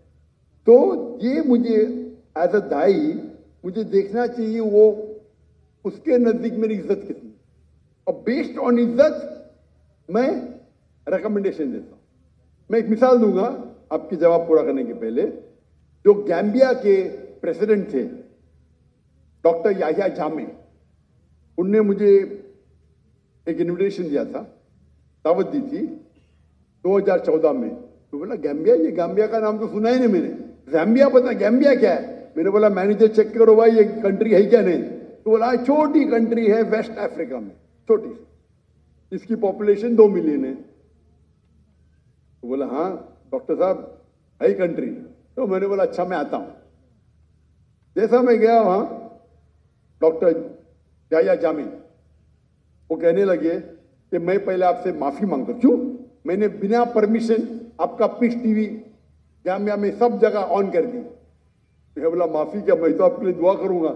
S1: تو یہ مجھے ایز اے دائی مجھے دیکھنا چاہیے وہ اس کے نزدیک میری عزت کتنی، اور بیسڈ آن عزت میں ریکمنڈیشن دیتا ہوں. میں ایک مثال دوں گا آپ کی جواب پورا کرنے کے پہلے. جو گیمبیا کے پریزیڈنٹ تھے ڈاکٹر یحییٰ جامع، ان نے مجھے ایک انویٹیشن دیا تھا، دعوت دی تھی 2014 میں. تو بولا گیمبیا، یہ گیمبیا کا نام تو سنا ہی نہیں میں نے، زامبیا پتا گیمبیا کیا ہے؟ میں نے بولا مینیجر چیک کرو بھائی یہ کنٹری ہے کیا نہیں. تو بولا چھوٹی کنٹری ہے ویسٹ افریقہ میں، چھوٹی، اس کی پاپولیشن 2 ملین ہے. تو بولا ہاں ڈاکٹر صاحب ہے کنٹری. تو میں نے بولا اچھا میں آتا ہوں. جیسا میں گیا وہاں ڈاکٹر یحییٰ جامع وہ کہنے لگے کہ میں پہلے آپ سے معافی مانگتا ہوں. کیوں؟ میں نے بنا پرمیشن آپ کا پیس ٹی وی گیمبیا میں سب جگہ آن کر دی. میں بولا معافی کیا، میں تو آپ کے لیے دعا کروں گا،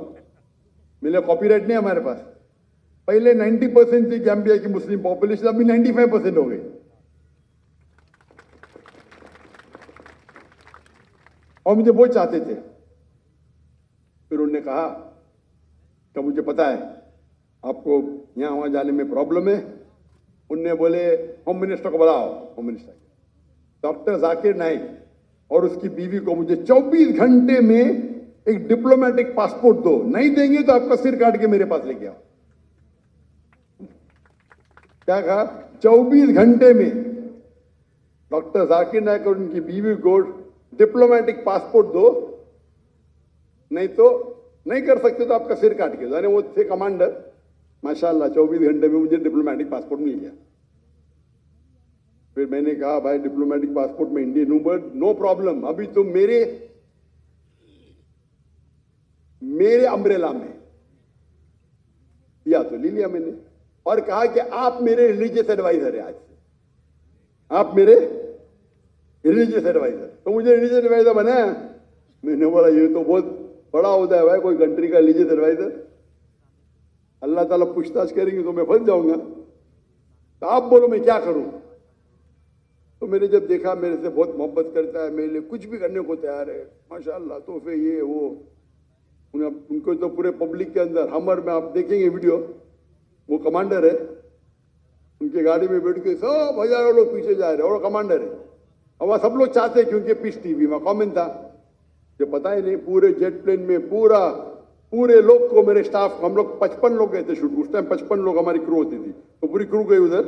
S1: میرے کاپی رائٹ نہیں ہمارے پاس. پہلے 90% تھی گیمبیا کی مسلم پاپولیشن، ابھی 95% ہو گئی. اور مجھے وہ چاہتے تھے. پھر انہوں نے کہا کہ مجھے پتا ہے آپ کو یہاں وہاں جانے میں پرابلم ہے. ان نے بولے ہوم منسٹر کو بلاؤ. Home minister doctor Zakir Naik اور اس کی بیوی کو مجھے 24 گھنٹے میں ایک ڈپلومیٹک پاسپورٹ دو، نہیں دیں گے تو آپ کا سر کاٹ کے میرے پاس لے کے آؤ. کیا کہا؟ 24 گھنٹے میں ڈاکٹر ذاکر نائک اور ان کی بیوی کو ڈپلومیٹک پاسپورٹ دو، نہیں تو نہیں کر سکتے تو آپ کا سر کاٹ کے دو. وہ تھے کمانڈر، ماشاءاللہ 24 گھنٹے میں مجھے ڈپلومیٹک پاسپورٹ مل گیا. پھر میں نے کہا بھائی ڈپلومیٹک پاسپورٹ میں انڈین ہوں، بٹ نو پرابلم، ابھی تو میرے मेरे अम्ब्रेला में दिया, तो ले लिया मैंने, और कहा कि आप मेरे रिलीजियस एडवाइजर हैं, आज से आप मेरे रिलीजियस एडवाइजर। तो मुझे रिलीजियस एडवाइजर बनाया। मैंने बोला ये तो बहुत बड़ा होता है भाई, कोई कंट्री का रिलीजियस एडवाइजर। अल्लाह ताला पूछताछ करेंगे तो मैं फंस जाऊंगा, तो आप बोलो मैं क्या करूं। तो मैंने जब देखा मेरे से बहुत मोहब्बत करता है, मेरे लिए कुछ भी करने को तैयार है, माशाअल्लाह, तोहफे ये वो, उनको तो पूरे पब्लिक के अंदर हमर में आप देखेंगे वीडियो, वो कमांडर है, उनके गाड़ी में बैठ के सब हजारों लोग पीछे जा रहे हैं, और कमांडर है। और वहाँ सब लोग चाहते हैं, क्योंकि पीस टीवी में कॉमेंट था, ये पता ही नहीं, पूरे जेट प्लेन में पूरे लोग को, मेरे स्टाफ को, हम लोग 55 लोग गए थे शूट, उस टाइम 55 लोग हमारी क्रू होती थी, तो पूरी क्रू गई उधर,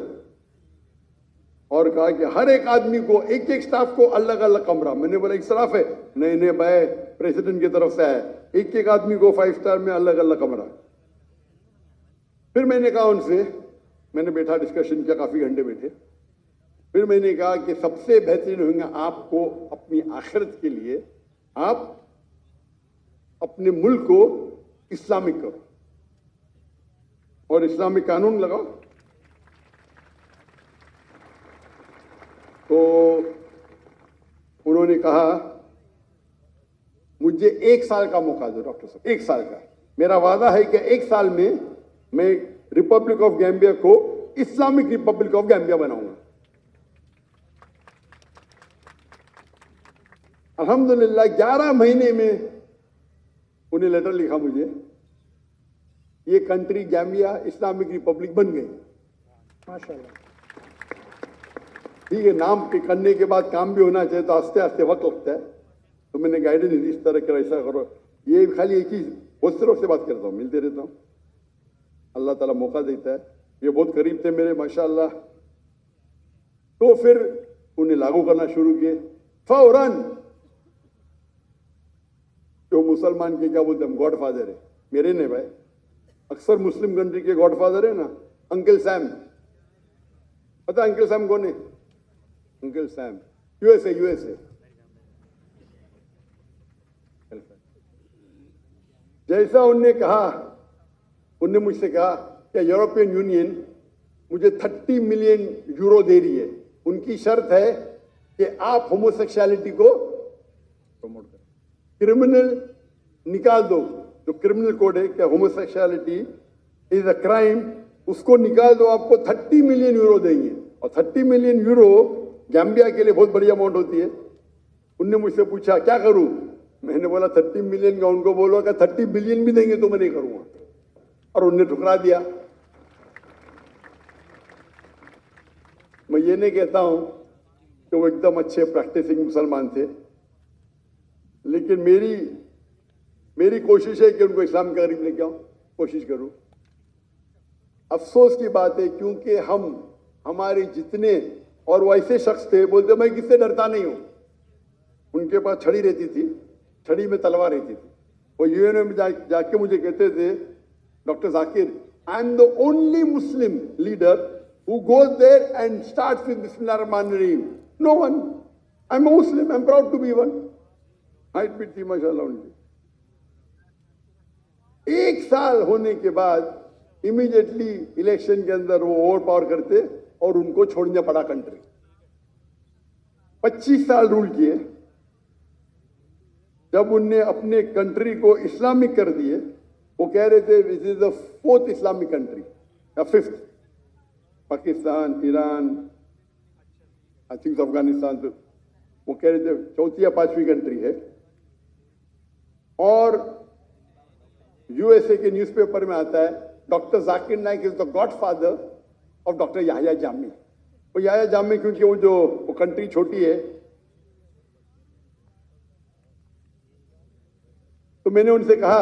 S1: और कहा कि हर एक आदमी को, एक एक स्टाफ को अलग अलग कमरा। मैंने बोला इस्राफ है, नहीं भाई, प्रेसिडेंट की तरफ से है, एक एक आदमी को 5 स्टार में अलग अलग कमरा। फिर मैंने कहा उनसे, मैंने बैठा, डिस्कशन किया, काफी घंटे बैठे। फिर मैंने कहा कि सबसे बेहतरीन होगा आपको अपनी आखिरत के लिए, आप अपने मुल्क को इस्लामिक करो और इस्लामिक कानून लगाओ। तो उन्होंने कहा मुझे 1 साल का मौका दो डॉक्टर साहब, 1 साल का। मेरा वादा है कि 1 साल में मैं रिपब्लिक ऑफ गैम्बिया को इस्लामिक रिपब्लिक ऑफ गैम्बिया बनाऊंगा। अल्हम्दुलिल्लाह 11 महीने में उन्हें लेटर लिखा मुझे, ये कंट्री गैम्बिया इस्लामिक रिपब्लिक बन गई,
S3: माशाल्लाह।
S1: ठीक है, नाम पे करने के बाद काम भी होना चाहिए, तो आस्ते आस्ते वक्त लगता है। तो मैंने गाइडेंस दी, इस तरह करो, ऐसा करो। ये खाली एक ही बहुत से लोग से बात करता हूँ, मिलते रहता हूँ, अल्लाह ताला मौका देता है। ये बहुत करीब थे मेरे, माशाल्लाह। तो फिर उन्हें लागू करना शुरू किए फौरन। जो मुसलमान के क्या बोलते हैं, गॉड फादर है, मेरे नहीं भाई, अक्सर मुस्लिम कंट्री के गॉड फादर है ना, अंकल सैम। पता अंकल सैम कौन है? Uncle Sam USA. जैसा उनने कहा, उनने मुझसे कहा कि यूरोपियन यूनियन मुझे 30 मिलियन यूरो दे रही है, उनकी शर्त है कि आप होमोसेक्सुअलिटी को प्रमोट करें, क्रिमिनल निकाल दो, जो क्रिमिनल कोड है कि होमोसेक्सुअलिटी इज अ क्राइम, उसको निकाल दो, आपको 30 मिलियन यूरो देंगे। और 30 मिलियन यूरो गैम्बिया के लिए बहुत बड़ी अमाउंट होती है। उनने मुझसे पूछा क्या करूं, मैंने बोला 30 मिलियन का, उनको बोलो कि 30 बिलियन भी देंगे तो मैं नहीं करूंगा, और उनने ठुकरा दिया। मैं ये नहीं कहता हूं कि वो एकदम अच्छे प्रैक्टिसिंग मुसलमान थे, लेकिन मेरी कोशिश है कि उनको इस्लाम के करीब लेके आऊं, कोशिश करूं। अफसोस की बात है, क्योंकि हमारे जितने, और वो ऐसे शख्स थे, बोलते मैं किससे डरता नहीं हूं। उनके पास छड़ी रहती थी, छड़ी में तलवार रहती थी। वो यूएन में जाके मुझे कहते थे, doctor Zakir, I am the only Muslim leader who goes there and starts with बिस्मिल्लाह रहमान रहीम। No one, I am a Muslim, I am proud to be one. Height भी थी माशाल्लाह उनकी। 1 साल होने के बाद इमीडिएटली इलेक्शन के अंदर वो ओवर पावर करते और उनको छोड़ना पड़ा कंट्री। 25 साल रूल किए। जब उनने अपने कंट्री को इस्लामिक कर दिए, वो कह रहे थे this is the 4th Islamic country या 5th, Pakistan, Iran, I think Afghanistan, तो वो कह रहे थे 4th या 5वीं कंट्री है। और यूएसए के न्यूज़पेपर में आता है doctor Zakir Naik is the godfather of doctor Yahya Jami. वो याह्या जामी क्योंकि वो कंट्री छोटी है, तो मैंने उनसे कहा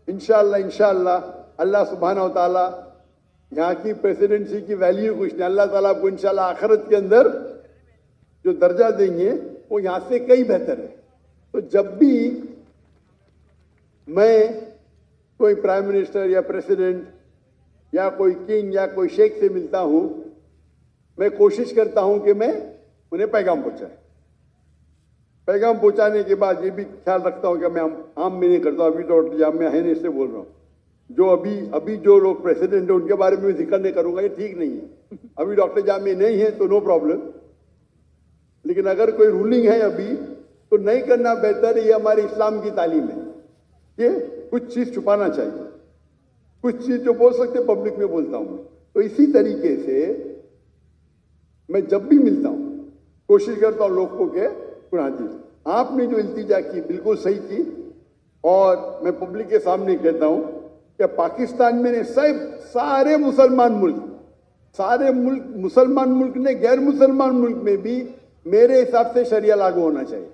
S1: इंशाअल्लाह अल्लाह सुब्हानहू व तआला यहाँ की प्रेसिडेंसी की वैल्यू कुछ नहीं, अल्लाह ताला आपको इंशाअल्लाह आखिरत के अंदर जो दर्जा देंगे वो यहाँ से कई बेहतर है। तो जब भी मैं कोई प्राइम मिनिस्टर या प्रेसिडेंट या कोई किंग या कोई शेख से मिलता हूं, मैं कोशिश करता हूं कि मैं उन्हें पैगाम पहुंचाए। पैगाम पहुंचाने के बाद ये भी ख्याल रखता हूं कि मैं आम में नहीं करता हूं, अभी तो डॉक्टर जामिया है नहीं, इससे बोल रहा हूं। जो अभी जो लोग प्रेसिडेंट है उनके बारे में जिक्र नहीं करूंगा, ये ठीक नहीं है। अभी डॉक्टर जामिया नहीं है तो नो प्रॉब्लम, लेकिन अगर कोई रूलिंग है अभी तो नहीं करना बेहतर है। ये हमारे इस्लाम की तालीम है कि कुछ चीज छुपाना चाहिए, कुछ चीज जो बोल सकते पब्लिक में बोलता हूं मैं। तो इसी तरीके से मैं जब भी मिलता हूं कोशिश करता हूं लोगों के कुरान जी, आपने जो इल्तिजा की बिल्कुल सही की, और मैं पब्लिक के सामने कहता हूं कि पाकिस्तान में ने सारे मुसलमान मुल्क ने गैर मुसलमान मुल्क में भी मेरे हिसाब से शरिया लागू होना चाहिए।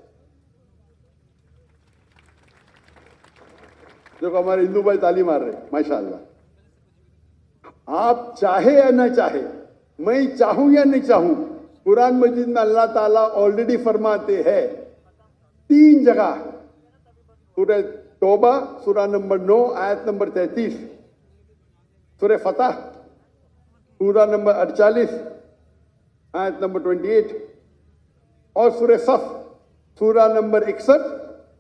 S1: देखो हमारे हिंदू भाई ताली मार रहे माशाअल्लाह। आप चाहे या ना चाहे, मैं चाहूं या नहीं चाहूं, कुरान मजीद में अल्लाह ताला ऑलरेडी फरमाते हैं 3 जगह, सूरह तौबा सूरह नंबर 9 आयत नंबर 33, सूरह फतह सूरह नंबर 48 आयत नंबर 28, और सूरह सफ सूरह नंबर 61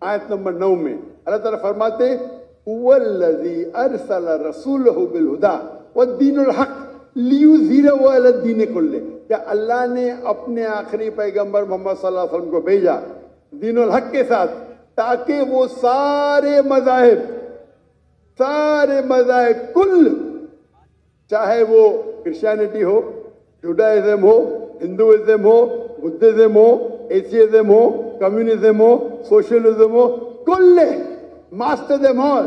S1: आयत नंबर 9 में अल्लाह ताला फरमाते वल्लज़ी अरसल रसूलहु बिल हुदा वद्दीनुल हक लियुज़हिरहु अला दीन कुल्ले। क्या अल्लाह ने अपने आखिरी पैगंबर मोहम्मद सल्लल्लाहु अलैहि वसल्लम को भेजा दीनुल हक के साथ, ताकि वो सारे मज़ाहिब कुल, चाहे वो क्रिश्चियनिटी हो, जुडाइज्म हो, हिंदुइज्म हो, बुद्धिज्म हो, एथियज्म हो, कम्युनिज्म हो, सोशलिज्म हो, कुल मास्टर देम ऑल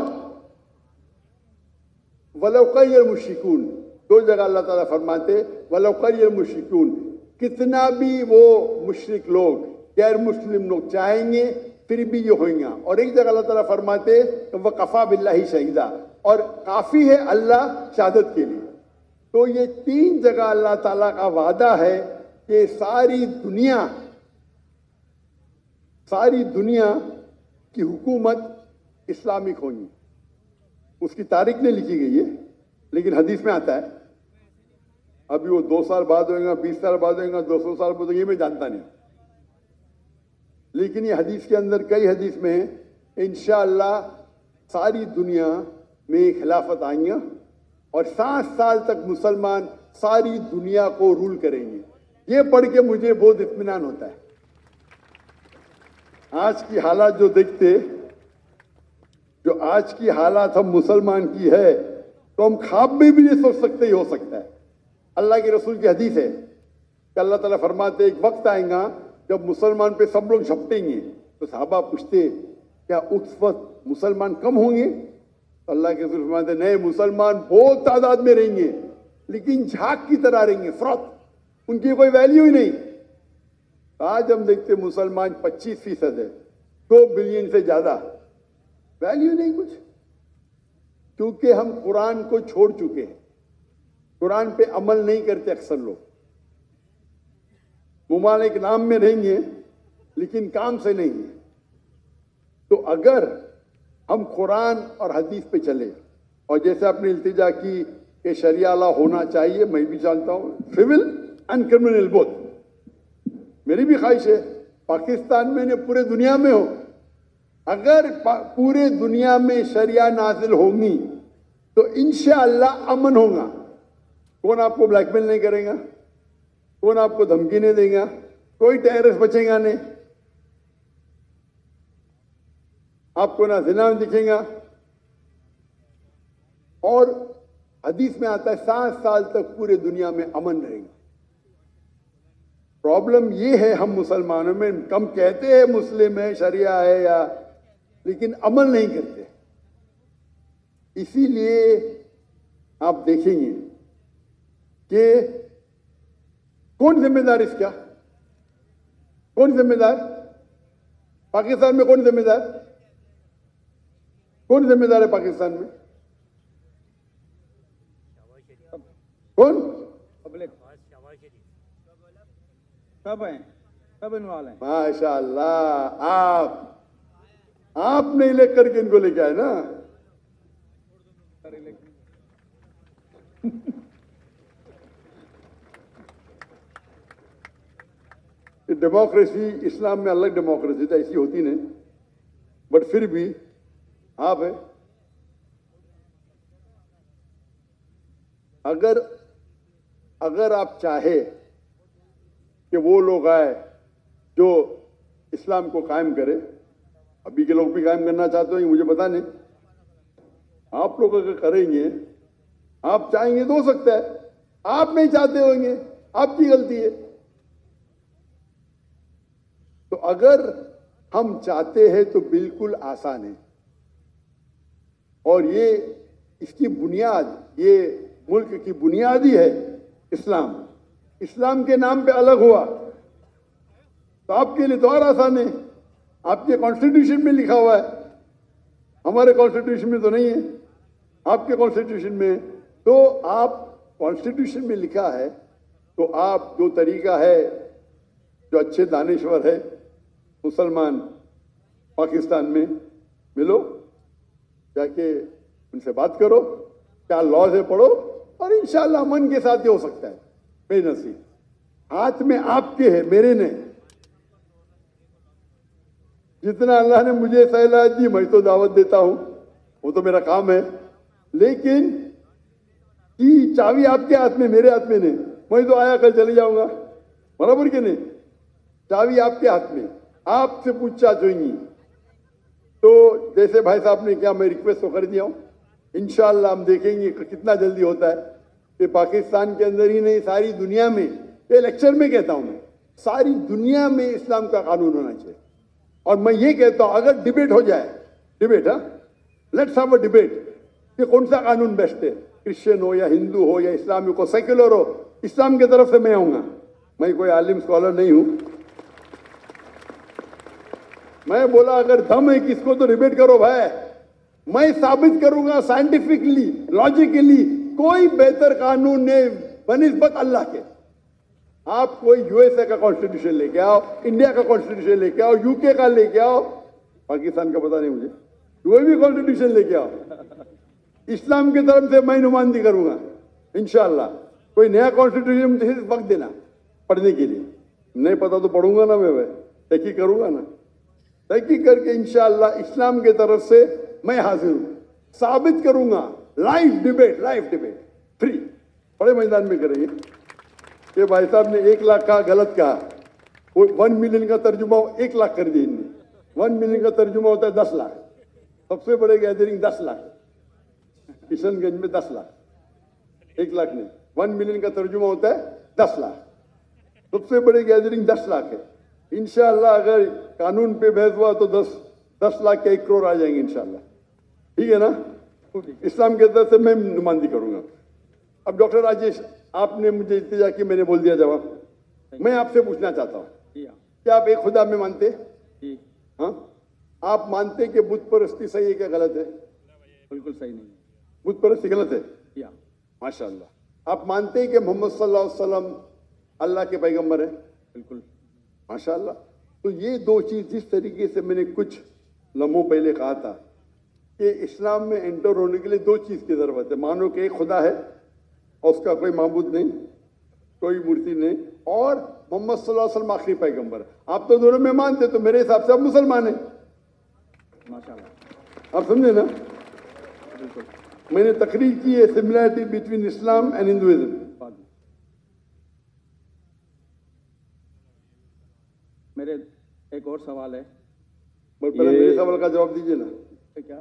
S1: वलौ करियल मुश्रिकून। 2 जगह अल्लाह ताला फरमाते वलौ करियल मुश्रिकून, कितना भी वो मुश्रिक लोग गैर मुस्लिम लोग चाहेंगे फिर भी ये होंगे। और एक जगह अल्लाह ताला फरमाते वह कफा बिल्लाही शहीदा, और काफी है अल्लाह शहादत के लिए। तो ये 3 जगह अल्लाह ताला का वादा है कि सारी दुनिया की हुकूमत इस्लामिक होगी। उसकी तारीख नहीं लिखी गई है, लेकिन हदीस में आता है। अभी वो 2 साल बाद होगा, 20 साल बाद होगा, 200 साल बाद होगा, ये मैं जानता नहीं, लेकिन ये हदीस के अंदर कई हदीस में है इंशाअल्लाह सारी दुनिया में खिलाफत आएंगे और 60 साल तक मुसलमान सारी दुनिया को रूल करेंगे। ये पढ़ के मुझे बहुत इत्मीनान होता है। आज की हालात जो देखते, जो आज की हालात हम मुसलमान की है, तो हम ख्वाब में भी नहीं सोच सकते ही हो सकता है। अल्लाह के रसूल की हदीस है कि अल्लाह ताला फरमाते एक वक्त आएगा जब मुसलमान पे सब लोग झपटेंगे। तो साहबा पूछते क्या उस वक्त मुसलमान कम होंगे? तो अल्लाह के रसूल फरमाते नहीं, मुसलमान बहुत तादाद में रहेंगे, लेकिन झाग की तरह रहेंगे, फ्रॉथ, उनकी कोई वैल्यू ही नहीं। आज हम देखते मुसलमान 25% है, 2 बिलियन से ज्यादा, वैल्यू नहीं कुछ, क्योंकि हम कुरान को छोड़ चुके हैं। कुरान पे अमल नहीं करते अक्सर लोग, मुमालिक नाम में रहेंगे लेकिन काम से नहीं है। तो अगर हम कुरान और हदीस पे चले, और जैसे आपने इल्तिजा की कि शरिया लॉ होना चाहिए, मैं भी जानता हूं, सिविल एंड क्रिमिनल बोथ, मेरी भी ख्वाहिश है पाकिस्तान में ने पूरे दुनिया में हो। अगर पूरे दुनिया में शरिया नाजिल होंगी तो इंशाअल्लाह अमन होगा। कौन आपको ब्लैकमेल नहीं करेगा, कौन आपको धमकी नहीं देगा, कोई टेररिस्ट बचेगा नहीं, आपको ना जिना दिखेगा। और हदीस में आता है 60 साल तक पूरे दुनिया में अमन रहेगा। प्रॉब्लम ये है हम मुसलमानों में, कम कहते हैं मुस्लिम है, शरिया है या, लेकिन अमल नहीं करते। इसीलिए आप देखेंगे कि कौन जिम्मेदार इसका, कौन जिम्मेदार? पाकिस्तान में कौन जिम्मेदार? कौन जिम्मेदार है पाकिस्तान में? कौन?
S7: पब्लिक सब हैं, सब इन्वॉल्व हैं।
S1: माशाअल्लाह, आप नहीं लेकर के इनको लेके आए ना। डेमोक्रेसी इस्लाम में अलग डेमोक्रेसी तो ऐसी होती नहीं, बट फिर भी आप है, अगर आप चाहे कि वो लोग आए जो इस्लाम को कायम करे, अभी के लोग भी कायम करना चाहते हो मुझे पता नहीं, आप लोग अगर करेंगे, आप चाहेंगे तो हो सकता है, आप नहीं चाहते होंगे, आपकी गलती है। तो अगर हम चाहते हैं तो बिल्कुल आसान है, और ये इसकी बुनियाद, ये मुल्क की बुनियाद ही है इस्लाम। इस्लाम के नाम पे अलग हुआ तो आपके लिए तो और आसान है, आपके कॉन्स्टिट्यूशन में लिखा हुआ है, हमारे कॉन्स्टिट्यूशन में तो नहीं है, आपके कॉन्स्टिट्यूशन में। तो आप कॉन्स्टिट्यूशन में लिखा है तो आप जो तरीका है, जो अच्छे दानिश्वर है मुसलमान पाकिस्तान में, मिलो, जाके उनसे बात करो, क्या लॉज है पढ़ो, और इंशाल्लाह मन के साथ ये हो सकता है। बेनसीब हाथ में आपके है, मेरे नहीं। जितना अल्लाह ने मुझे सलाहियत दी मैं तो दावत देता हूं, वो तो मेरा काम है, लेकिन कि चाबी आपके हाथ में, मेरे हाथ में नहीं। मैं तो आया कल चले जाऊंगा, बराबर के नहीं, चाबी आपके हाथ में, आपसे पूछा चाहिए। तो जैसे भाई साहब ने क्या, मैं रिक्वेस्ट तो कर दिया हूं, इंशाअल्लाह हम देखेंगे कि कितना जल्दी होता है कि पाकिस्तान के अंदर ही नहीं, सारी दुनिया में, ये लेक्चर में कहता हूं मैं, सारी दुनिया में इस्लाम का कानून होना चाहिए। और मैं ये कहता हूं अगर डिबेट हो जाए, debate, let's have a debate कि कौन सा कानून बेस्ट है, क्रिश्चियन हो या हिंदू हो या इस्लामिक हो, सेक्युलर हो, इस्लाम की तरफ से मैं आऊंगा। मैं कोई आलिम स्कॉलर नहीं हूं, मैं बोला अगर दम है किसको तो डिबेट करो भाई, मैं साबित करूंगा साइंटिफिकली, लॉजिकली, कोई बेहतर कानून नहीं बनिस्बत अल्लाह के। आप कोई यूएसए का कॉन्स्टिट्यूशन लेके आओ, इंडिया का कॉन्स्टिट्यूशन लेके आओ, यूके का लेके आओ, पाकिस्तान का पता नहीं मुझे, कोई भी कॉन्स्टिट्यूशन लेके आओ, इस्लाम की तरफ से मैं नुमाइंदगी करूंगा इंशाअल्लाह। कोई नया कॉन्स्टिट्यूशन मुझे वक्त देना पढ़ने के लिए, नहीं पता तो पढ़ूंगा ना, मैं तहकीक करूंगा ना, तहकीक करके इंशाअल्लाह इस्लाम की तरफ से मैं हाजिर हूं, साबित करूंगा। लाइव डिबेट फ्री, बड़े मैदान में करेंगे। ये भाई साहब ने 1 लाख कहा, गलत कहा, वो 1 मिलियन का तर्जुमा 1 लाख कर दिया इनने। 1 मिलियन का तर्जुमा होता है 10 लाख, सबसे बड़े गैदरिंग 10 लाख, किशनगंज में 10 लाख, 1 लाख नहीं, 1 मिलियन का तर्जुमा होता है 10 लाख, सबसे बड़ी गैदरिंग 10 लाख है। इंशाअल्लाह अगर कानून पे बहस हुआ तो 10 लाख के 1 करोड़ आ जाएंगे इंशाअल्लाह, ठीक है ना। इस्लाम के तरफ से मैं नुमाइंदगी करूंगा। अब डॉक्टर राजेश, आपने मुझे इल्तिजा की, मैंने बोल दिया जवाब। मैं आपसे पूछना चाहता हूँ, क्या आप एक खुदा में मानते? हाँ, आप मानते कि बुत परस्ती सही है क्या गलत है?
S7: बिल्कुल सही नहीं है,
S1: बुत परस्ती गलत है। माशाअल्लाह। आप मानते हैं कि मोहम्मद सल्लल्लाहु अलैहि वसल्लम अल्लाह के पैगंबर है?
S7: बिल्कुल
S1: माशाअल्लाह। तो ये दो चीज, जिस तरीके से मैंने कुछ लम्हों पहले कहा था कि इस्लाम में एंटर होने के लिए 2 चीज की जरूरत है, मानो कि एक खुदा है और उसका कोई माबूद नहीं, कोई मूर्ति नहीं, और मोहम्मद सल्लल्लाहु अलैहि वसल्लम आखिरी पैगंबर है। आप तो दोनों में मानते, तो मेरे हिसाब से आप मुसलमान हैं।
S7: माशाअल्लाह,
S1: आप समझे ना।
S7: बिल्कुल
S1: मैंने तकरीर की है similarity between Islam and Hinduism.
S7: मेरे एक और सवाल है,
S1: बट पहले मेरे सवाल का जवाब दीजिए ना।
S7: क्या?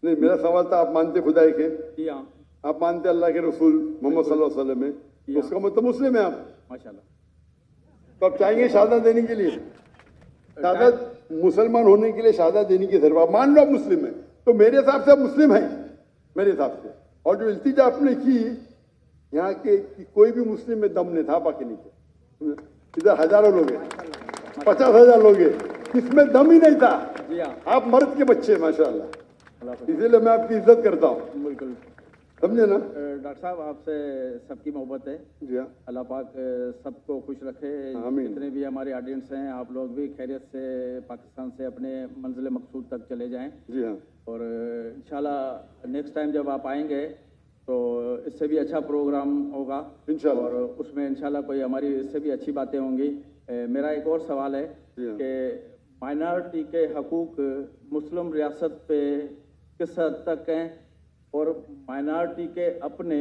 S1: नहीं, मेरा सवाल था, आप मानते खुदा एक है,
S7: जी हाँ,
S1: आप मानते अल्लाह के रसूल मोहम्मद सल्लल्लाहु अलैहि वसल्लम है, तो उसका मतलब मुस्लिम है आप।
S7: माशाअल्लाह।
S1: तो आप चाहेंगे शहादत देने के लिए, शहादत मुसलमान होने के लिए शहादत देने की जरूरत, मान लो आप मुस्लिम है तो मेरे हिसाब से आप मुस्लिम हैं, मेरे हिसाब से। और जो इल्तिजा आपने की यहाँ के कि कोई भी मुस्लिम में दम नहीं था, बाकी नहीं थे, इधर हजारों लोग हैं, 50,000 लोग हैं, इसमें दम ही नहीं था।
S7: जी हाँ,
S1: आप मर्द के बच्चे माशाअल्लाह, इसीलिए मैं आपकी इज्जत करता हूँ,
S7: बिल्कुल
S1: समझे ना।
S7: डॉक्टर साहब, आपसे सबकी मोहब्बत है।
S1: जी हाँ,
S7: अल्लाह पाक सबको खुश रखे।
S1: आमीन।
S7: जितने भी हमारे ऑडियंस हैं, आप लोग भी खैरियत से पाकिस्तान से अपने मंजिल मकसूद तक चले जाएं।
S1: जी हाँ,
S7: और इंशाल्लाह नेक्स्ट टाइम जब आप आएंगे तो इससे भी अच्छा प्रोग्राम होगा
S1: इंशाल्लाह।
S7: और उसमें इंशाल्लाह कोई हमारी इससे भी अच्छी बातें होंगी। मेरा एक और सवाल है कि माइनॉरिटी के हकूक़ मुस्लिम रियासत पे किस हद तक हैं और माइनॉरिटी के अपने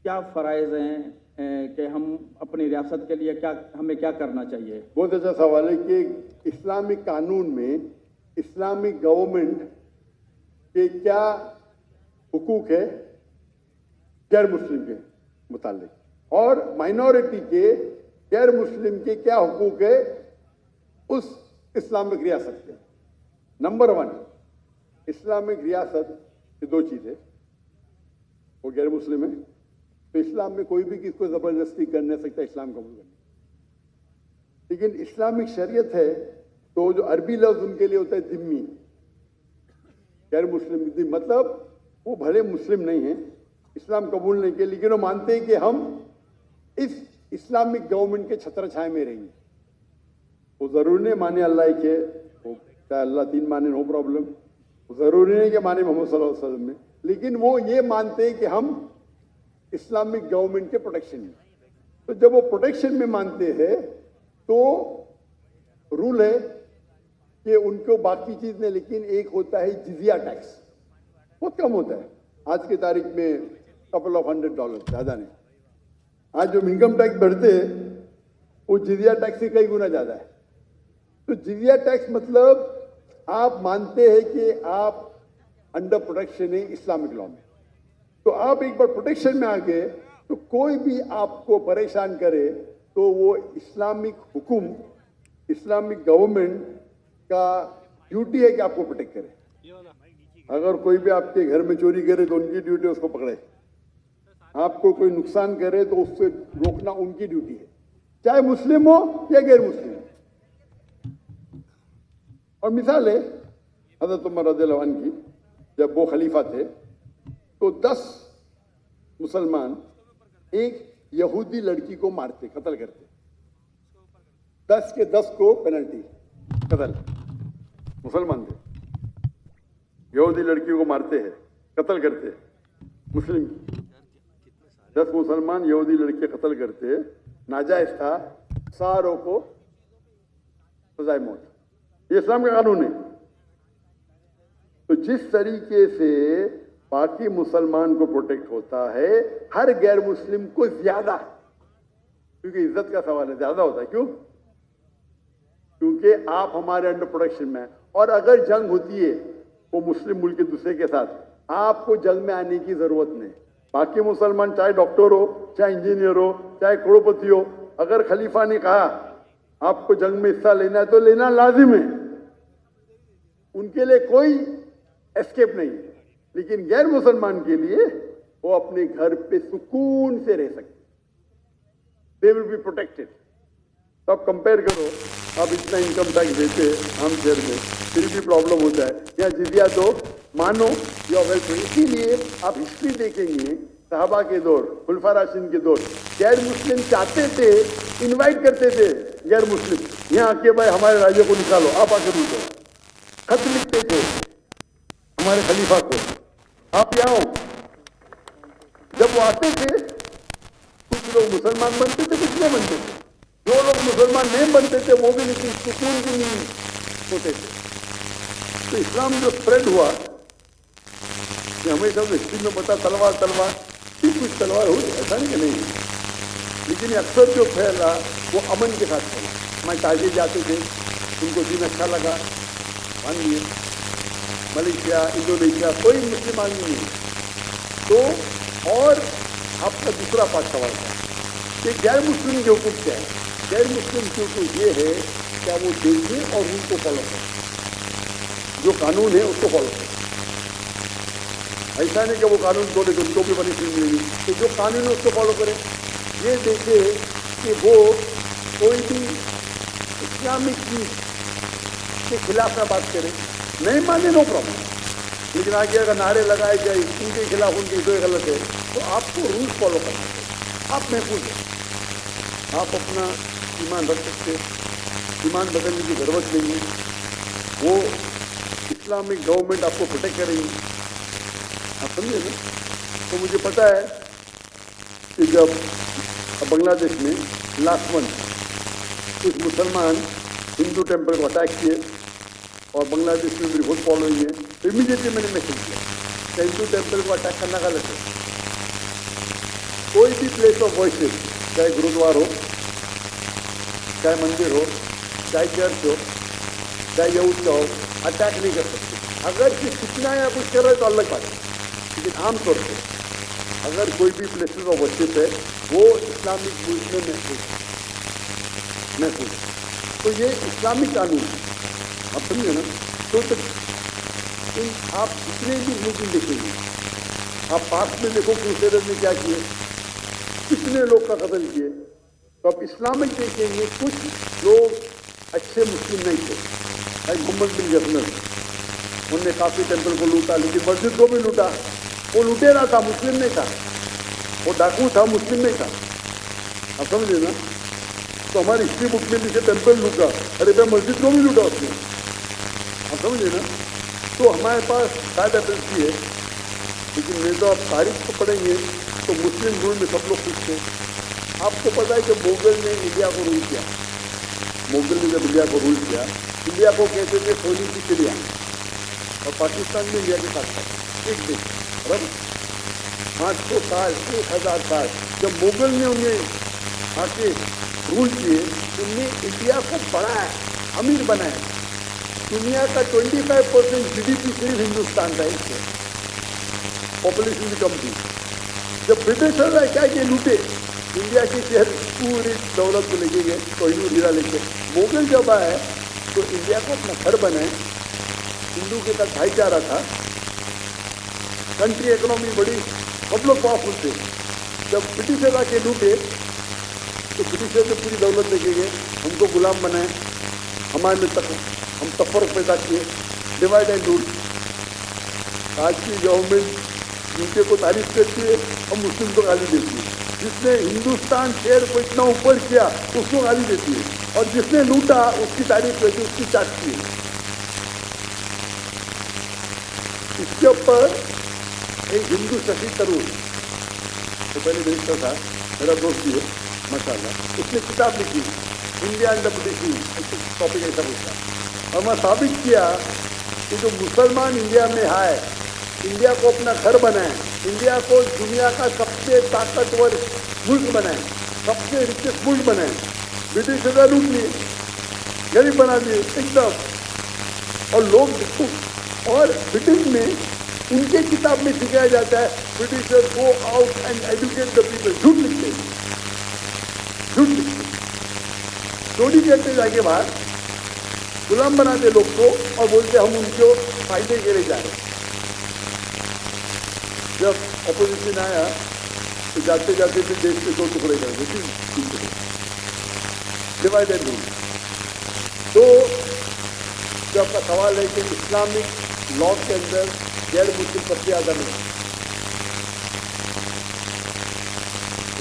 S7: क्या फ़राइज़ हैं कि हम अपनी रियासत के लिए हमें क्या करना चाहिए?
S1: बहुत अच्छा सवाल है कि इस्लामिक कानून में इस्लामिक गवर्नमेंट के क्या हुकूक है गैर मुस्लिम के मुतालिक और माइनॉरिटी के गैर मुस्लिम के क्या हुकूक है उस इस्लामिक रियासत के। नंबर 1, इस्लामिक रियासत ये 2 चीज़ें, वो गैर मुस्लिम है तो इस्लाम में कोई भी किसको ज़बरदस्ती कर नहीं सकता इस्लाम कबूल करने। लेकिन इस्लामिक शरीयत है तो जो अरबी लफ्ज़ उनके लिए होता है ज़िम्मी, गैर मुस्लिम ज़िम्मी, मतलब वो भले मुस्लिम नहीं हैं, इस्लाम कबूल नहीं किया, लेकिन वो मानते हैं कि हम इस इस्लामिक गवर्नमेंट के छत्र छाए में रहेंगे। वो ज़रूरी नहीं माने अल्लाह के, वो चाहे अल्लाह 3 माने नो प्रॉब्लम, ज़रूरी नहीं कि माने मोहम्मद सल्लल्लाहु अलैहि वसल्लम में, लेकिन वो ये मानते हैं कि हम इस्लामिक गवर्नमेंट के प्रोटेक्शन में। तो जब वो प्रोटेक्शन में मानते हैं तो रूल है कि उनको बाकी चीज़ नहीं, लेकिन एक होता है जिजिया टैक्स, बहुत कम होता है, आज की तारीख में कपल ऑफ $100, ज़्यादा नहीं। आज जो इनकम टैक्स बढ़ते हैं वो जिजिया टैक्स से कई गुना ज़्यादा है। तो जिजिया टैक्स मतलब आप मानते हैं कि आप अंडर प्रोटेक्शन है इस्लामिक लॉ में, तो आप एक बार प्रोटेक्शन में आ गए तो कोई भी आपको परेशान करे तो वो इस्लामिक हुकुम, इस्लामिक गवर्नमेंट का ड्यूटी है कि आपको प्रोटेक्ट करे। अगर कोई भी आपके घर में चोरी करे तो उनकी ड्यूटी है उसको पकड़े, आपको कोई नुकसान करे तो उससे रोकना उनकी ड्यूटी है, चाहे मुस्लिम हो या गैर मुस्लिम। और मिसाल है हज़रत उमर रज़ियल्लाहु अन्हु की, जब वो खलीफा थे तो 10 मुसलमान एक यहूदी लड़की को मारते, कत्ल करते, 10 के 10 को पेनल्टी, कत्ल, मुसलमान थे, यहूदी लड़की को मारते हैं, कत्ल करते, मुस्लिम 10 मुसलमान यहूदी लड़के कत्ल करते, नाजायज था, सारों को सजाए मौत, ये इस्लाम का कानून है। तो जिस तरीके से बाकी मुसलमान को प्रोटेक्ट होता है, हर गैर मुस्लिम को ज्यादा, क्योंकि इज्जत का सवाल है, ज्यादा होता है। क्यों? क्योंकि आप हमारे अंडर प्रोटेक्शन में हैं, और अगर जंग होती है वो मुस्लिम मुल्क के दूसरे के साथ, आपको जंग में आने की जरूरत नहीं। बाकी मुसलमान चाहे डॉक्टर हो, चाहे इंजीनियर हो, चाहे करोड़पति हो, अगर खलीफा ने कहा आपको जंग में हिस्सा लेना है तो लेना लाजिम है, उनके लिए कोई एस्केप नहीं है। लेकिन गैर मुसलमान के लिए वो अपने घर पे सुकून से रह सकते, दे विल बी प्रोटेक्टेड। तो आप कंपेयर करो, आप इतना इनकम टैक्स देते हम शहर में, फिर भी प्रॉब्लम होता है, या जिजिया तो मानो या वेल। इसीलिए आप हिस्ट्री देखेंगे, सहाबा के दौर, खुलफा राशिदीन के दौर, गैर मुस्लिम चाहते थे, इनवाइट करते थे गैर मुस्लिम, यहाँ आके भाई हमारे राज्य को निकालो, आप आके रुको, खत लिखते थे हमारे खलीफा को, आप यहाँ हो। जब वो आते थे कुछ लोग मुसलमान बनते थे, कुछ नहीं बनते थे, जो लोग मुसलमान नहीं बनते थे वो भी लेकिन सुकून की नींद सोते थे। तो इस्लाम जो स्प्रेड हुआ, कि हमेशा तो हिस्ट्री में पता तलवार तलवार, ठीक कुछ तलवार हो, ऐसा नहीं कि नहीं, लेकिन अक्सर जो फैला वो अमन के साथ फैला। हमारे ताजे जाते थे, उनको दिन अच्छा लगा, मान लिए मलेशिया, इंडोनेशिया, कोई मुस्लिम आदमी नहीं। तो और आपका दूसरा पार्ट सवाल था कि गैर मुस्लिम के हुक्म क्या है। गैर मुस्लिम के हुक्म ये है क्या वो देखें और उनको फॉलो करें, जो कानून है उसको फॉलो करें। ऐसा नहीं कि वो कानून तोड़े तो उनको भी पनिशमेंट मिलेगी, तो जो कानून है उसको फॉलो करें। ये देखे कि वो कोई भी इस्लामिक चीज के खिलाफ ना बात करे, नहीं माने नो प्रॉब्लम, लेकिन आगे अगर नारे लगाए जाए उनके खिलाफ, उनकी जो गलत है, तो आपको रूल फॉलो करना चाहिए। आप महफूज हैं, आप अपना ईमान रख सकते, ईमान बदलने की जरूरत नहीं है, वो इस्लामिक गवर्नमेंट आपको प्रोटेक्ट करेगी, आप समझे ना। तो मुझे पता है कि जब बांग्लादेश में लास्ट मंथ कुछ मुसलमान हिंदू टेम्पल को अटैक किए और बांग्लादेश में भी बहुत फॉलोइंग है, तो इमीडिएटली मैंने मैसेज किया कि हिंदू टेम्पल को अटैक करना गलत है। कोई भी प्लेस ऑफ वर्शिप, चाहे गुरुद्वार हो, चाहे मंदिर हो, चाहे चर्च हो, चाहे यहूद का हो, अटैक नहीं कर सकते। अगर कि सूचना या कुछ कर रहे तो अलग बात है, लेकिन आमतौर पर अगर कोई भी प्लेसेस ऑफ वर्शिप है वो इस्लामिक मुल्क में महफूज, तो ये इस्लामिक कानून है, आप समझे ना। तो आप जितने भी मुल्क देखेंगे, आप पास में देखो क्रूसेडर्स ने क्या किए, कितने लोग का कत्ल किए। तो आप इस्लामिक देखेंगे, कुछ लोग अच्छे मुस्लिम नहीं थे, लाइक मोहम्मद बिन जफनर, उनने काफ़ी टेम्पल को लूटा, लेकिन मस्जिद को भी लूटा। वो लुटेरा था, मुस्लिम नहीं था, वो डाकू था, मुस्लिम नहीं था, आप समझे ना। तो हमारी हिस्ट्री बुक में लिखे टेम्पल लूटा, अरे भाई मस्जिद को भी लूटा उसने, आप समझे ना। तो हमारे पास शायद एपल्सी है, लेकिन मैं तो आप तारीख को पढ़ेंगे तो मुस्लिम रूल में सब लोग खुश थे। आपको पता है कि मुगल ने इंडिया को रूल किया, मुगल ने जब इंडिया को रूल किया, इंडिया को कहते थे सोने की चिड़िया, और पाकिस्तान में इंडिया के साथ था एक देश। और 500 साल 1000 साल जब मुगल ने उन्हें आके रूल किए, उनने इंडिया को बढ़ाया, अमीर बनाया। दुनिया का 25% GDP सिर्फ हिंदुस्तान का इससे, पॉपुलेशन भी कम थी। जब ब्रिटिशर ने क्या किए, लूटे इंडिया के शहर, पूरी दौलत को लेके गए, कोहिनूर हीरा लेके। मुगल जब आए तो इंडिया को अपना घर बनाए, हिंदू के साथ भाईचारा था, कंट्री इकोनॉमी बड़ी, सब लोग पावरफुल थे। जब ब्रिटिशर आके लूटे तो ब्रिटिशर ने पूरी दौलत लेके गए, हमको गुलाम बनाए, हमारे में तक हम तफरक पैदा किए, डिवाइड एंड रूल। आज की गवर्नमेंट यूके को तारीफ करती है और मुस्लिम को गाली देती है। जिसने हिंदुस्तान शेयर को इतना ऊपर किया उसको गाली देती है, और जिसने लूटा उसकी तारीफ करती है, उसकी चाटती है। इसके ऊपर एक हिंदू शशि थरूर, तो पहले मिनिस्टर था, मेरा दोस्त भी है माशाल्लाह, उसने किताब लिखी India and the British, topic ऐसा पूछा, और मैं साबित किया कि जो मुसलमान इंडिया में आए, इंडिया को अपना घर बनाए, इंडिया को दुनिया का सबसे ताकतवर मुल्क बनाए, सबसे रिचेस्ट मुल्क बनाए, ब्रिटिश लूट लिए, गरीब बना दिए एकदम। और लोग, और ब्रिटिश में उनके किताब में सिखाया जाता है britisher go out and educate the people, झूठ लिखते, झूठ लिखते, चोरी करते जाके बाहर, गुलाम बनाते लोग को, और बोलते हम उनको फायदे के लिए जा रहे। जब अपोजिशन आया तो जाते जाते फिर देश के 2 टुकड़े कर देते, 3 टुकड़े, डिवाइड एंड रूल। तो जो आपका सवाल है कि इस्लामिक लॉ के अंदर गैर मुस्लिम सबसे ज़्यादा नहीं,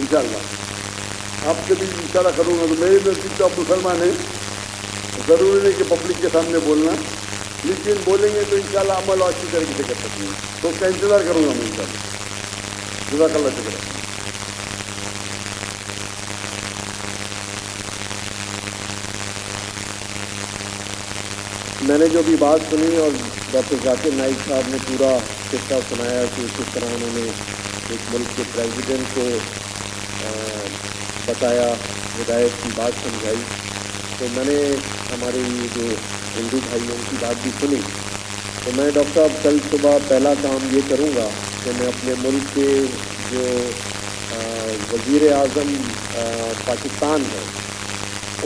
S1: इंशाअल्लाह आपसे भी इशारा करूँगा। तो मेरे नज़दीक तो आप मुसलमान हैं, ज़रूरी नहीं कि पब्लिक के सामने बोलना, लेकिन बोलेंगे तो इंशाअल्लाह अमल अच्छी तरीके से कर सकते हैं। तो उसका इंतज़ार करूँगा मैं इंशाअल्लाह। जज़ाकल्लाह शुक्र।
S8: मैंने जो भी बात सुनी और डॉक्टर जाकिर नाइक साहब ने पूरा किस्सा सुनाया कि किस तरह उन्होंने एक मुल्क के प्रेसिडेंट को बताया, हिदायत की बात समझाई, तो मैंने हमारे जो हिंदू भाइयों की बात भी सुनी। तो मैं डॉक्टर साहब कल सुबह पहला काम ये करूँगा कि मैं अपने मुल्क के जो वज़ीर आज़म पाकिस्तान है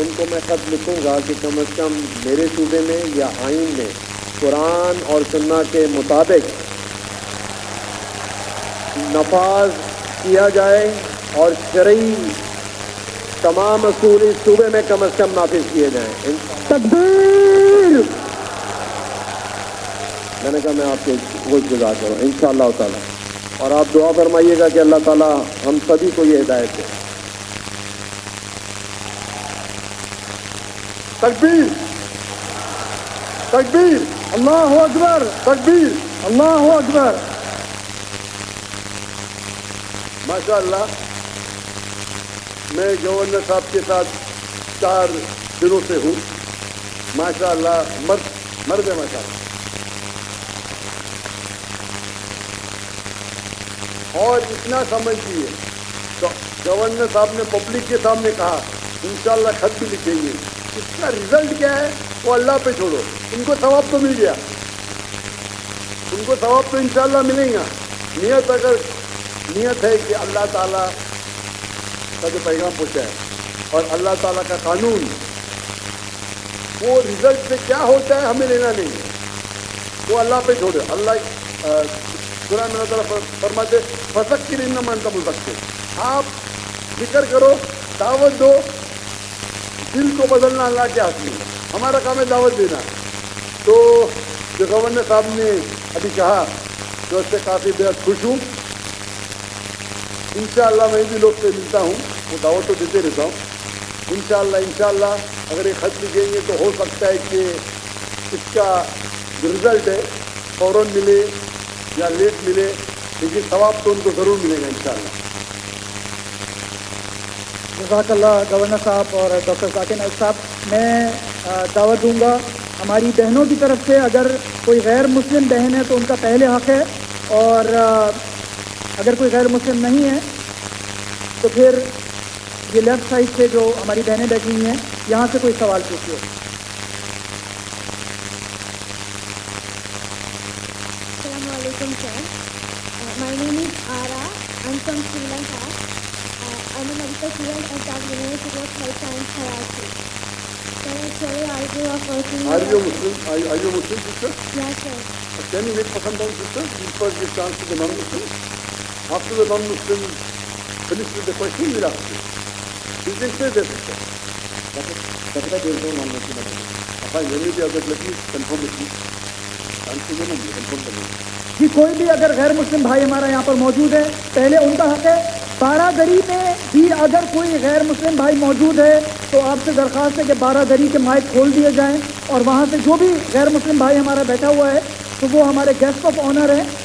S8: उनको मैं ख़त लिखूँगा कि कम अज़ कम मेरे सूबे में या आइन में कुरान और सुन्ना के मुताबिक नफाज किया जाए और शरई तमाम असूल इस सूबे में कम अज़ कम नाफिज किए जाएँ। तकबीर। मैंने कहा मैं आपको वो गुज़ार करूँ इंशाअल्लाह ताला, और आप दुआ फरमाइएगा कि अल्लाह ताला हम सभी को ये हिदायत दे।
S1: तकबीर, तकबीर, अल्लाहु अकबर, तकबीर, अल्लाहु अकबर। माशाअल्लाह, मैं गवर्नर साहब के साथ 4 दिनों से हूँ। माशाअल्लाह मर्द है माशाअल्लाह। और इतना समझिए तो गवर्नर साहब ने पब्लिक के सामने कहा इंशाल्लाह खत भी लिखेंगे। इसका रिजल्ट क्या है वो अल्लाह पे छोड़ो, उनको सवाब तो मिल गया, उनको सवाब तो इंशाल्लाह मिलेगा। नियत है कि अल्लाह ताला का जो पैगाम पहुँचाए और अल्लाह ताला का कानून, वो रिजल्ट से क्या होता है हमें लेना नहीं है, वो अल्लाह पे छोड़ो। अल्लाह कुरान में अल्लाह फरमाते फसक्किर इन्नमा अंत मुज़क्किर, आप जिक्र करो, दावत दो, दिल को बदलना अल्लाह के हाथ में, हमारा काम है दावत देना। तो जो गवर्नर साहब ने अभी कहा तो उससे काफ़ी बेहद खुश हूँ। इंशाअल्लाह मैं भी लोग से मिलता हूँ, वो दावत तो देते रहता हूँ। इंशाअल्लाह अगर ये खत लिखेंगे तो हो सकता है कि इसका जो रिज़ल्ट है फ़ौरन मिले या लेट मिले, लेकिन सवाब तो उनको ज़रूर मिलेगा इंशाअल्लाह।
S3: जज़ाकल्लाह गवर्नर साहब और डॉक्टर ज़ाकिर नाइक साहब। मैं दावत दूंगा हमारी बहनों की तरफ से, अगर कोई गैर मुस्लिम बहन है तो उनका पहले हक़ है, और अगर कोई गैर मुस्लिम नहीं है तो फिर ये लेफ़्ट साइड से जो हमारी बहनें बैठी हुई हैं यहाँ से कोई सवाल पूछिए।
S4: Assalamualaikum sir. My name is Ara. I'm from Sri Lanka. I'm a medical student at the University of Health Science, Karachi. Sir, actually I grew up working.
S1: Are you Muslim? Are you Muslim, sister?
S4: Yes, sir.
S1: Can you make for some time, sister? You first give chance to the non-Muslims. After the non-Muslims finish with the question, we'll ask you. You can say that, sister. That's why there is no non-Muslim. Fine, when you be other, let me confirm with you. Answer the number, confirm the number.
S3: कि कोई भी अगर गैर मुस्लिम भाई हमारा यहाँ पर मौजूद है, पहले उनका हक़ है। बारादरी में भी अगर कोई गैर मुस्लिम भाई मौजूद है तो आपसे दरख्वास्त है कि बारादरी के माइक खोल दिए जाएं, और वहाँ से जो भी गैर मुस्लिम भाई हमारा बैठा हुआ है तो वो हमारे गेस्ट ऑफ ऑनर हैं,